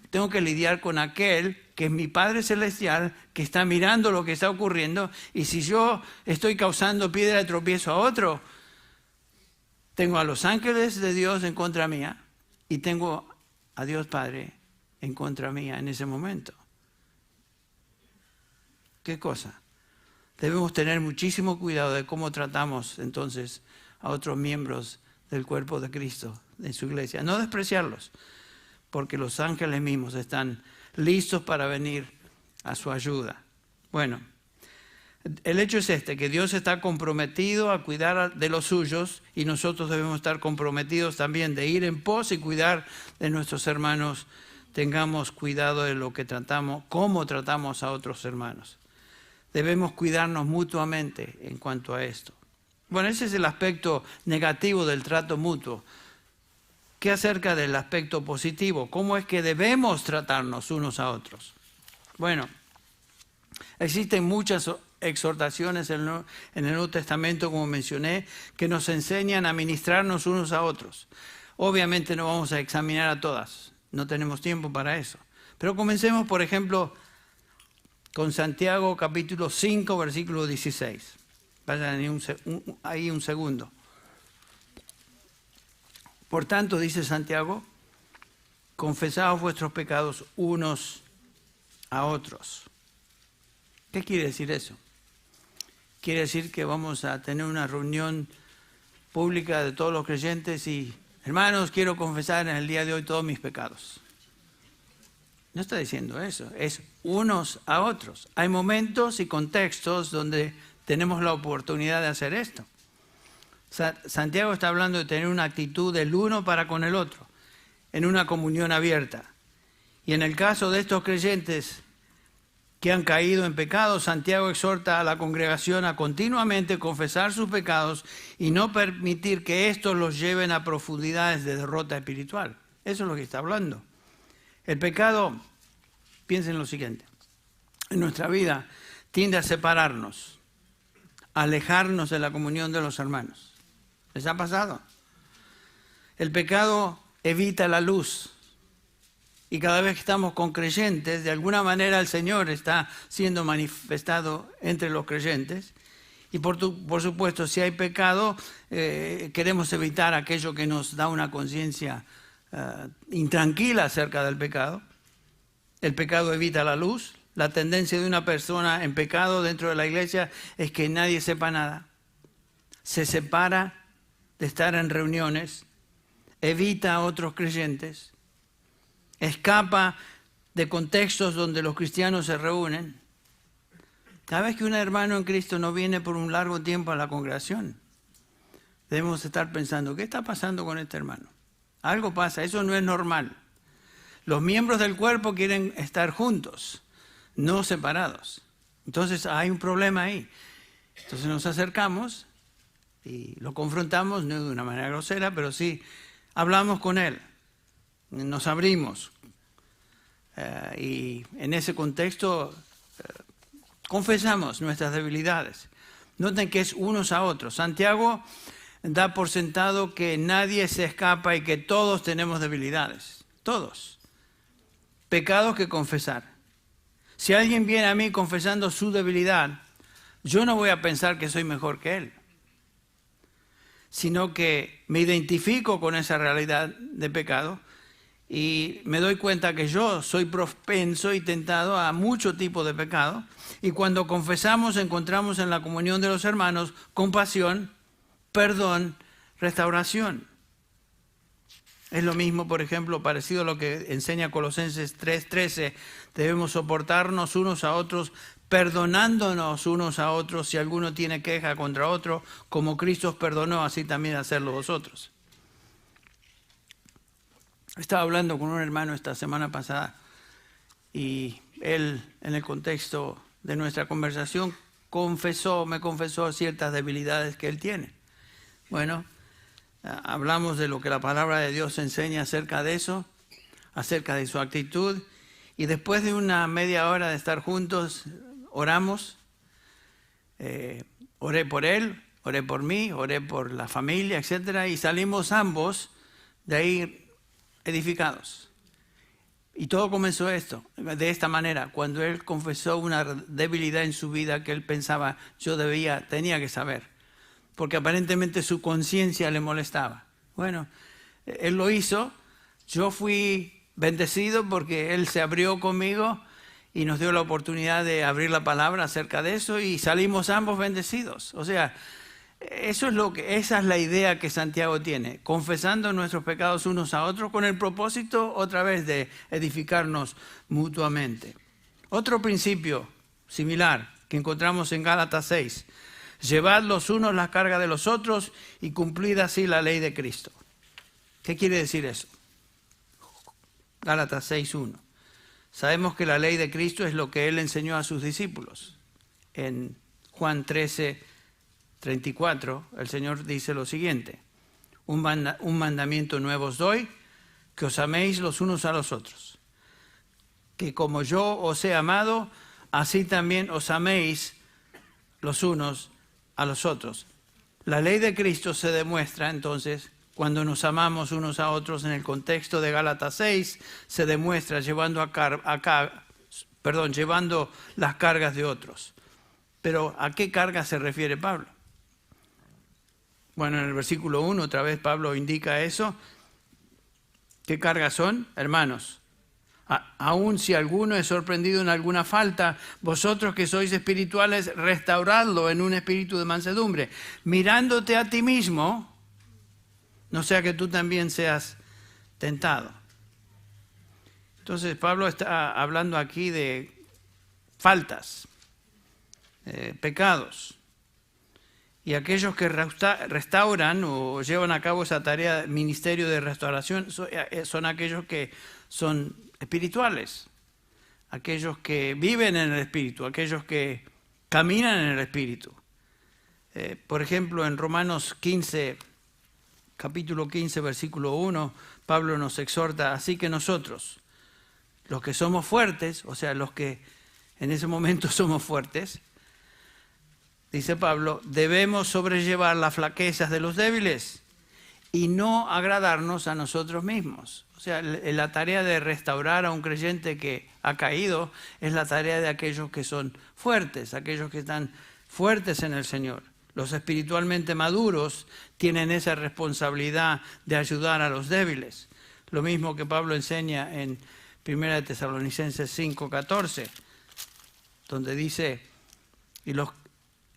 Tengo que lidiar con aquel que es mi Padre Celestial, que está mirando lo que está ocurriendo. Y si yo estoy causando piedra de tropiezo a otro, tengo a los ángeles de Dios en contra mía y tengo a Dios Padre en contra mía en ese momento. ¿Qué cosa? Debemos tener muchísimo cuidado de cómo tratamos entonces a otros miembros del cuerpo de Cristo, en su iglesia. No despreciarlos, porque los ángeles mismos están listos para venir a su ayuda. Bueno, el hecho es que Dios está comprometido a cuidar de los suyos y nosotros debemos estar comprometidos también de ir en pos y cuidar de nuestros hermanos. Tengamos cuidado de lo que tratamos, cómo tratamos a otros hermanos. Debemos cuidarnos mutuamente en cuanto a esto. Bueno, ese es el aspecto negativo del trato mutuo. ¿Qué acerca del aspecto positivo? ¿Cómo es que debemos tratarnos unos a otros? Bueno, existen muchas exhortaciones en el Nuevo Testamento, como mencioné, que nos enseñan a ministrarnos unos a otros. Obviamente no vamos a examinar a todas, no tenemos tiempo para eso. Pero comencemos, por ejemplo, con Santiago capítulo 5, versículo 16. Vayan ahí un segundo. Por tanto, dice Santiago, confesaos vuestros pecados unos a otros. ¿Qué quiere decir eso? Quiere decir que vamos a tener una reunión pública de todos los creyentes y, hermanos, quiero confesar en el día de hoy todos mis pecados. No está diciendo eso, es unos a otros. Hay momentos y contextos donde tenemos la oportunidad de hacer esto. Santiago está hablando de tener una actitud del uno para con el otro, en una comunión abierta. Y en el caso de estos creyentes que han caído en pecado, Santiago exhorta a la congregación a continuamente confesar sus pecados y no permitir que estos los lleven a profundidades de derrota espiritual. Eso es lo que está hablando. El pecado, piensen lo siguiente, en nuestra vida tiende a separarnos, a alejarnos de la comunión de los hermanos. ¿Les ha pasado? El pecado evita la luz y cada vez que estamos con creyentes, de alguna manera el Señor está siendo manifestado entre los creyentes. Y por supuesto, si hay pecado, queremos evitar aquello que nos da una conciencia intranquila acerca del pecado. El pecado evita la luz. La tendencia de una persona en pecado dentro de la iglesia es que nadie sepa nada. Se separa de estar en reuniones, evita a otros creyentes, escapa de contextos donde los cristianos se reúnen. Cada vez que un hermano en Cristo no viene por un largo tiempo a la congregación, debemos estar pensando, ¿qué está pasando con este hermano? Algo pasa, eso no es normal. Los miembros del cuerpo quieren estar juntos, no separados. Entonces hay un problema ahí. Entonces nos acercamos y lo confrontamos, no de una manera grosera, pero sí hablamos con él, nos abrimos. Y en ese contexto confesamos nuestras debilidades. Noten que es unos a otros. Santiago da por sentado que nadie se escapa y que todos tenemos debilidades. Todos. Pecados que confesar. Si alguien viene a mí confesando su debilidad, yo no voy a pensar que soy mejor que él, sino que me identifico con esa realidad de pecado y me doy cuenta que yo soy propenso y tentado a mucho tipo de pecado. Y cuando confesamos encontramos en la comunión de los hermanos compasión, perdón, restauración. Es lo mismo, por ejemplo, parecido a lo que enseña Colosenses 3:13. Debemos soportarnos unos a otros, perdonándonos unos a otros si alguno tiene queja contra otro, como Cristo os perdonó, así también hacerlo vosotros. Estaba hablando con un hermano esta semana pasada y él, en el contexto de nuestra conversación, me confesó ciertas debilidades que él tiene. Bueno, hablamos de lo que la palabra de Dios enseña acerca de eso, acerca de su actitud, y después de una media hora de estar juntos, oramos, oré por él, oré por mí, oré por la familia, etc. Y salimos ambos de ahí edificados. Y todo comenzó de esta manera, cuando él confesó una debilidad en su vida que él pensaba tenía que saber, porque aparentemente su conciencia le molestaba. Bueno, él lo hizo, yo fui bendecido porque él se abrió conmigo y nos dio la oportunidad de abrir la palabra acerca de eso y salimos ambos bendecidos. O sea, esa es la idea que Santiago tiene, confesando nuestros pecados unos a otros con el propósito otra vez de edificarnos mutuamente. Otro principio similar que encontramos en Gálatas 6, llevad los unos la carga de los otros y cumplid así la ley de Cristo. ¿Qué quiere decir eso? Gálatas 6:1. Sabemos que la ley de Cristo es lo que él enseñó a sus discípulos. En Juan 13:34, el Señor dice lo siguiente: un mandamiento nuevo os doy, que os améis los unos a los otros. Que como yo os he amado, así también os améis los unos a los otros. La ley de Cristo se demuestra entonces cuando nos amamos unos a otros. En el contexto de Gálatas 6 se demuestra llevando las cargas de otros. Pero ¿a qué carga se refiere Pablo? Bueno, en el versículo 1 otra vez Pablo indica eso. ¿Qué cargas son? Hermanos, aun si alguno es sorprendido en alguna falta, vosotros que sois espirituales, restauradlo en un espíritu de mansedumbre, mirándote a ti mismo, no sea que tú también seas tentado. Entonces Pablo está hablando aquí de faltas, pecados. Y aquellos que restauran o llevan a cabo esa tarea, ministerio de restauración, son aquellos que son espirituales, aquellos que viven en el Espíritu, aquellos que caminan en el Espíritu. Por ejemplo, en Romanos 15, capítulo 15, versículo 1, Pablo nos exhorta: así que nosotros, los que somos fuertes, o sea, los que en ese momento somos fuertes, dice Pablo, debemos sobrellevar las flaquezas de los débiles y no agradarnos a nosotros mismos. O sea, la tarea de restaurar a un creyente que ha caído es la tarea de aquellos que son fuertes, aquellos que están fuertes en el Señor. Los espiritualmente maduros tienen esa responsabilidad de ayudar a los débiles. Lo mismo que Pablo enseña en 1 Tesalonicenses 5:14, donde dice,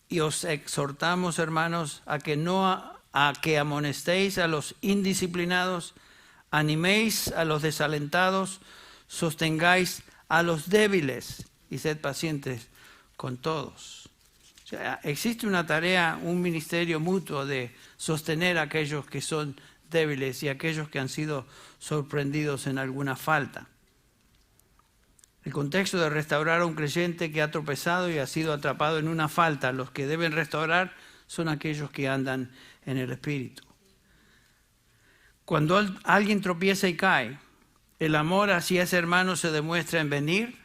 y os exhortamos, hermanos, a que amonestéis a los indisciplinados, animéis a los desalentados, sostengáis a los débiles y sed pacientes con todos. O sea, existe una tarea, un ministerio mutuo de sostener a aquellos que son débiles y a aquellos que han sido sorprendidos en alguna falta. El contexto de restaurar a un creyente que ha tropezado y ha sido atrapado en una falta. Los que deben restaurar son aquellos que andan en el Espíritu. Cuando alguien tropieza y cae, el amor hacia ese hermano se demuestra en venir,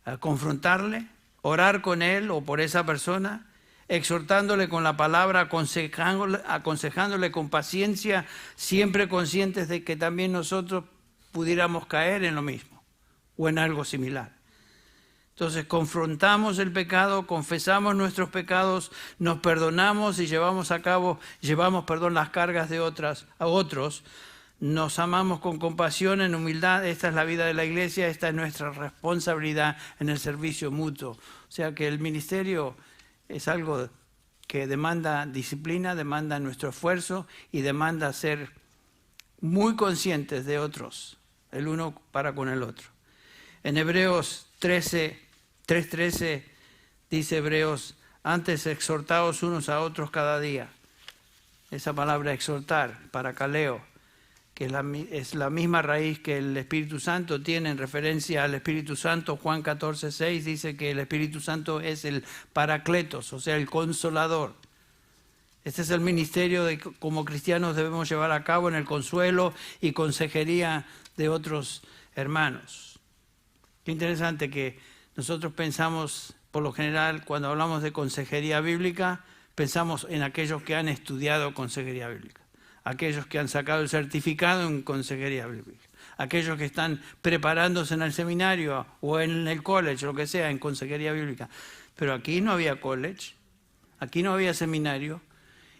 a confrontarle, orar con él o por esa persona, exhortándole con la palabra, aconsejándole con paciencia, siempre conscientes de que también nosotros pudiéramos caer en lo mismo o en algo similar. Entonces confrontamos el pecado, confesamos nuestros pecados, nos perdonamos y llevamos las cargas de a otros, nos amamos con compasión, en humildad. Esta es la vida de la iglesia, esta es nuestra responsabilidad en el servicio mutuo. O sea que el ministerio es algo que demanda disciplina, demanda nuestro esfuerzo y demanda ser muy conscientes de otros, el uno para con el otro. En Hebreos 3:13 dice Hebreos, antes exhortaos unos a otros cada día. Esa palabra exhortar, parakaleo, que es la misma raíz que el Espíritu Santo tiene en referencia al Espíritu Santo. Juan 14:6 dice que el Espíritu Santo es el paracletos, o sea, el consolador. Este es el ministerio que como cristianos debemos llevar a cabo en el consuelo y consejería de otros hermanos. Qué interesante que nosotros pensamos, por lo general, cuando hablamos de consejería bíblica, pensamos en aquellos que han estudiado consejería bíblica, aquellos que han sacado el certificado en consejería bíblica, aquellos que están preparándose en el seminario o en el college, lo que sea, en consejería bíblica. Pero aquí no había college, aquí no había seminario,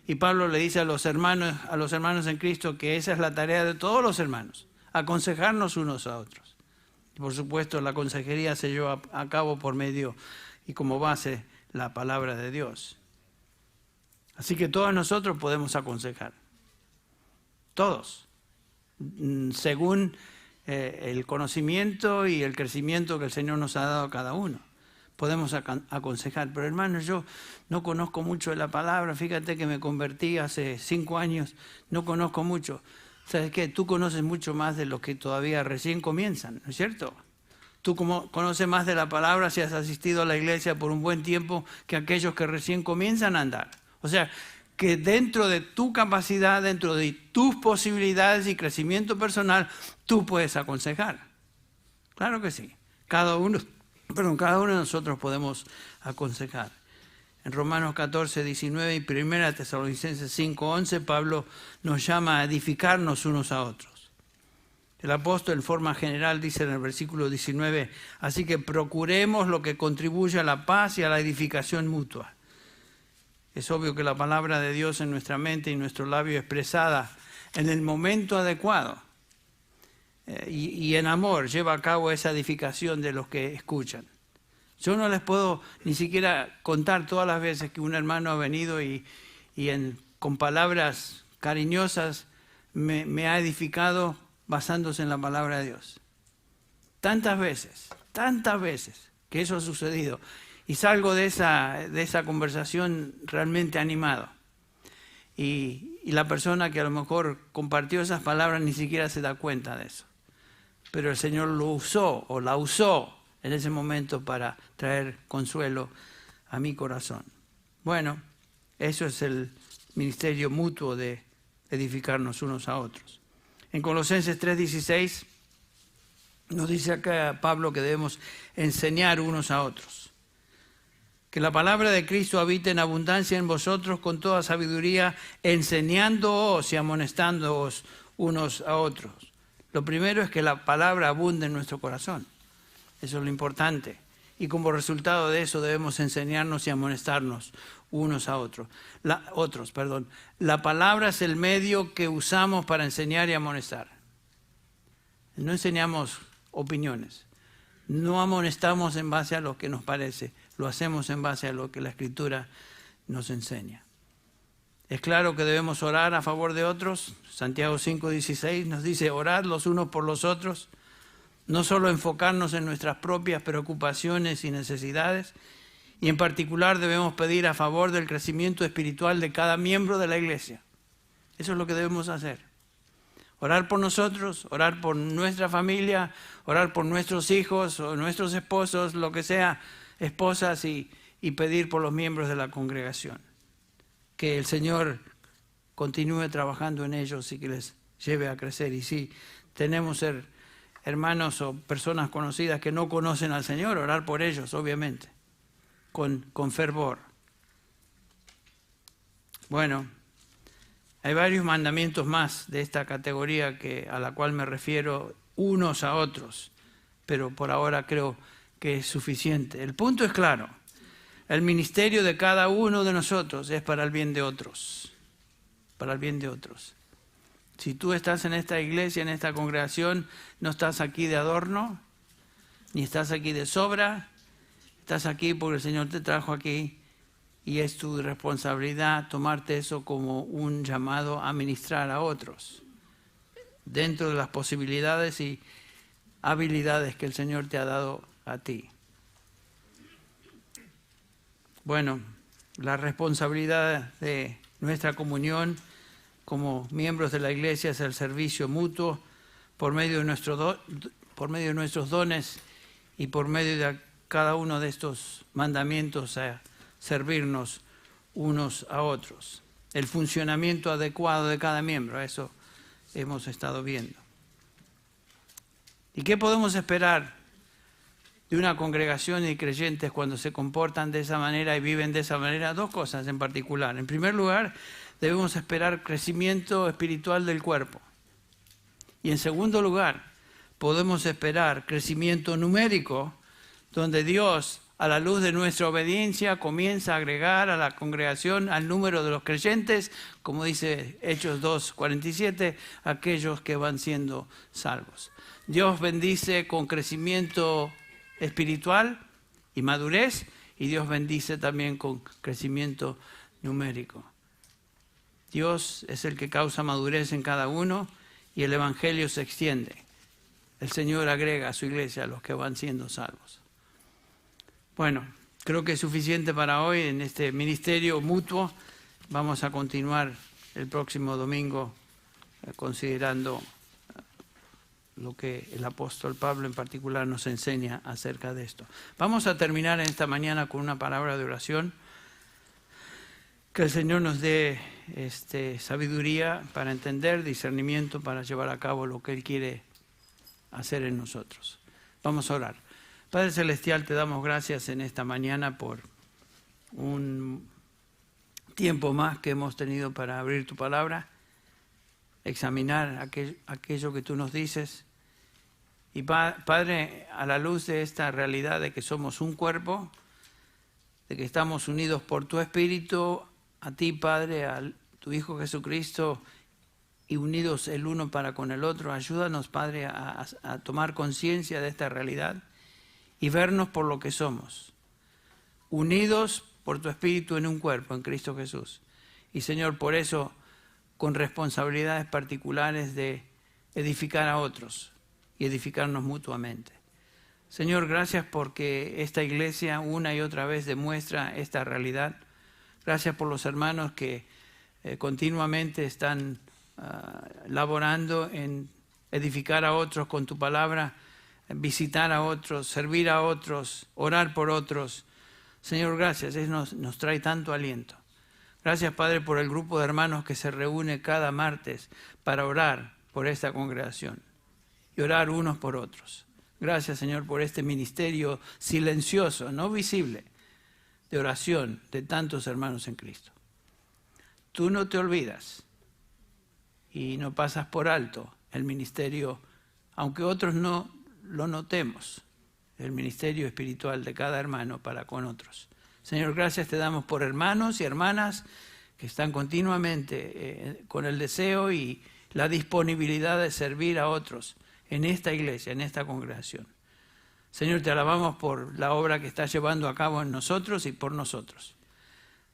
y Pablo le dice a los hermanos en Cristo que esa es la tarea de todos los hermanos, aconsejarnos unos a otros. Y por supuesto la consejería se lleva a cabo por medio y como base la palabra de Dios. Así que todos nosotros podemos aconsejar. Todos, según el conocimiento y el crecimiento que el Señor nos ha dado a cada uno. Podemos aconsejar, pero hermanos, yo no conozco mucho de la palabra, fíjate que me convertí hace 5 años, no conozco mucho. ¿Sabes qué? Tú conoces mucho más de los que todavía recién comienzan, ¿no es cierto? Tú conoces más de la palabra si has asistido a la iglesia por un buen tiempo que aquellos que recién comienzan a andar. O sea, que dentro de tu capacidad, dentro de tus posibilidades y crecimiento personal, tú puedes aconsejar. Claro que sí. Cada uno de nosotros podemos aconsejar. En Romanos 14:19 y 1 Tesalonicenses 5:11, Pablo nos llama a edificarnos unos a otros. El apóstol en forma general dice en el versículo 19, así que procuremos lo que contribuye a la paz y a la edificación mutua. Es obvio que la palabra de Dios en nuestra mente y nuestro labio expresada en el momento adecuado y en amor lleva a cabo esa edificación de los que escuchan. Yo no les puedo ni siquiera contar todas las veces que un hermano ha venido con palabras cariñosas me ha edificado basándose en la palabra de Dios. Tantas veces que eso ha sucedido. Y salgo de esa conversación realmente animado. Y la persona que a lo mejor compartió esas palabras ni siquiera se da cuenta de eso. Pero el Señor lo usó o la usó en ese momento para traer consuelo a mi corazón. Bueno, eso es el ministerio mutuo de edificarnos unos a otros. En Colosenses 3:16 nos dice acá Pablo que debemos enseñar unos a otros. Que la palabra de Cristo habite en abundancia en vosotros con toda sabiduría, enseñándoos y amonestándoos unos a otros. Lo primero es que la palabra abunde en nuestro corazón. Eso es lo importante. Y como resultado de eso debemos enseñarnos y amonestarnos unos a otros. La palabra es el medio que usamos para enseñar y amonestar. No enseñamos opiniones. No amonestamos en base a lo que nos parece. Lo hacemos en base a lo que la Escritura nos enseña. Es claro que debemos orar a favor de otros. Santiago 5:16 nos dice, orad los unos por los otros. No solo enfocarnos en nuestras propias preocupaciones y necesidades. Y en particular debemos pedir a favor del crecimiento espiritual de cada miembro de la iglesia. Eso es lo que debemos hacer. Orar por nosotros, orar por nuestra familia, orar por nuestros hijos o nuestros esposos, lo que sea, esposas, y pedir por los miembros de la congregación. Que el Señor continúe trabajando en ellos y que les lleve a crecer. Y si tenemos hermanos o personas conocidas que no conocen al Señor, orar por ellos, obviamente, con fervor. Bueno, hay varios mandamientos más de esta categoría a la cual me refiero unos a otros, pero por ahora creo que es suficiente. El punto es claro: el ministerio de cada uno de nosotros es para el bien de otros, para el bien de otros. Si tú estás en esta iglesia, en esta congregación, no estás aquí de adorno, ni estás aquí de sobra, estás aquí porque el Señor te trajo aquí. Y es tu responsabilidad tomarte eso como un llamado a ministrar a otros, dentro de las posibilidades y habilidades que el Señor te ha dado a ti. Bueno, la responsabilidad de nuestra comunión como miembros de la iglesia es el servicio mutuo por medio de nuestros dones y por medio de cada uno de estos mandamientos a servirnos unos a otros. El funcionamiento adecuado de cada miembro, eso hemos estado viendo. ¿Y qué podemos esperar de una congregación de creyentes cuando se comportan de esa manera y viven de esa manera? Dos cosas en particular. En primer lugar, debemos esperar crecimiento espiritual del cuerpo. Y en segundo lugar, podemos esperar crecimiento numérico, donde Dios, a la luz de nuestra obediencia, comienza a agregar a la congregación al número de los creyentes, como dice Hechos 2:47, aquellos que van siendo salvos. Dios bendice con crecimiento espiritual y madurez, y Dios bendice también con crecimiento numérico. Dios es el que causa madurez en cada uno y el evangelio se extiende. El Señor agrega a su iglesia a los que van siendo salvos. Bueno, creo que es suficiente para hoy en este ministerio mutuo. Vamos a continuar el próximo domingo considerando lo que el apóstol Pablo en particular nos enseña acerca de esto. Vamos a terminar en esta mañana con una palabra de oración. Que el Señor nos dé sabiduría para entender, discernimiento para llevar a cabo lo que Él quiere hacer en nosotros. Vamos a orar. Padre Celestial, te damos gracias en esta mañana por un tiempo más que hemos tenido para abrir tu palabra, examinar aquello que tú nos dices. Y Padre, a la luz de esta realidad de que somos un cuerpo, de que estamos unidos por tu Espíritu, a ti, Padre, a tu Hijo Jesucristo, y unidos el uno para con el otro, ayúdanos, Padre, a tomar conciencia de esta realidad y vernos por lo que somos, unidos por tu Espíritu en un cuerpo, en Cristo Jesús. Y Señor, por eso, con responsabilidades particulares de edificar a otros y edificarnos mutuamente. Señor, gracias porque esta iglesia una y otra vez demuestra esta realidad. Gracias por los hermanos que continuamente están laborando en edificar a otros con tu palabra, visitar a otros, servir a otros, orar por otros. Señor, gracias, eso nos trae tanto aliento. Gracias, Padre, por el grupo de hermanos que se reúne cada martes para orar por esta congregación y orar unos por otros. Gracias, Señor, por este ministerio silencioso, no visible, de oración de tantos hermanos en Cristo. Tú no te olvidas y no pasas por alto el ministerio, aunque otros no lo notemos, el ministerio espiritual de cada hermano para con otros. Señor, gracias te damos por hermanos y hermanas que están continuamente con el deseo y la disponibilidad de servir a otros en esta iglesia, en esta congregación. Señor, te alabamos por la obra que estás llevando a cabo en nosotros y por nosotros.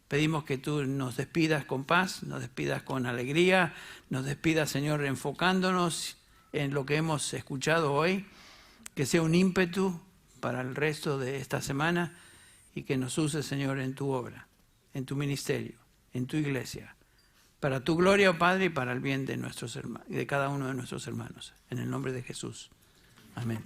Pedimos que tú nos despidas con paz, nos despidas con alegría, nos despidas, Señor, enfocándonos en lo que hemos escuchado hoy, que sea un ímpetu para el resto de esta semana y que nos uses, Señor, en tu obra, en tu ministerio, en tu iglesia, Para tu gloria, oh Padre, y para el bien de nuestros hermanos, de cada uno de nuestros hermanos. En el nombre de Jesús. Amén.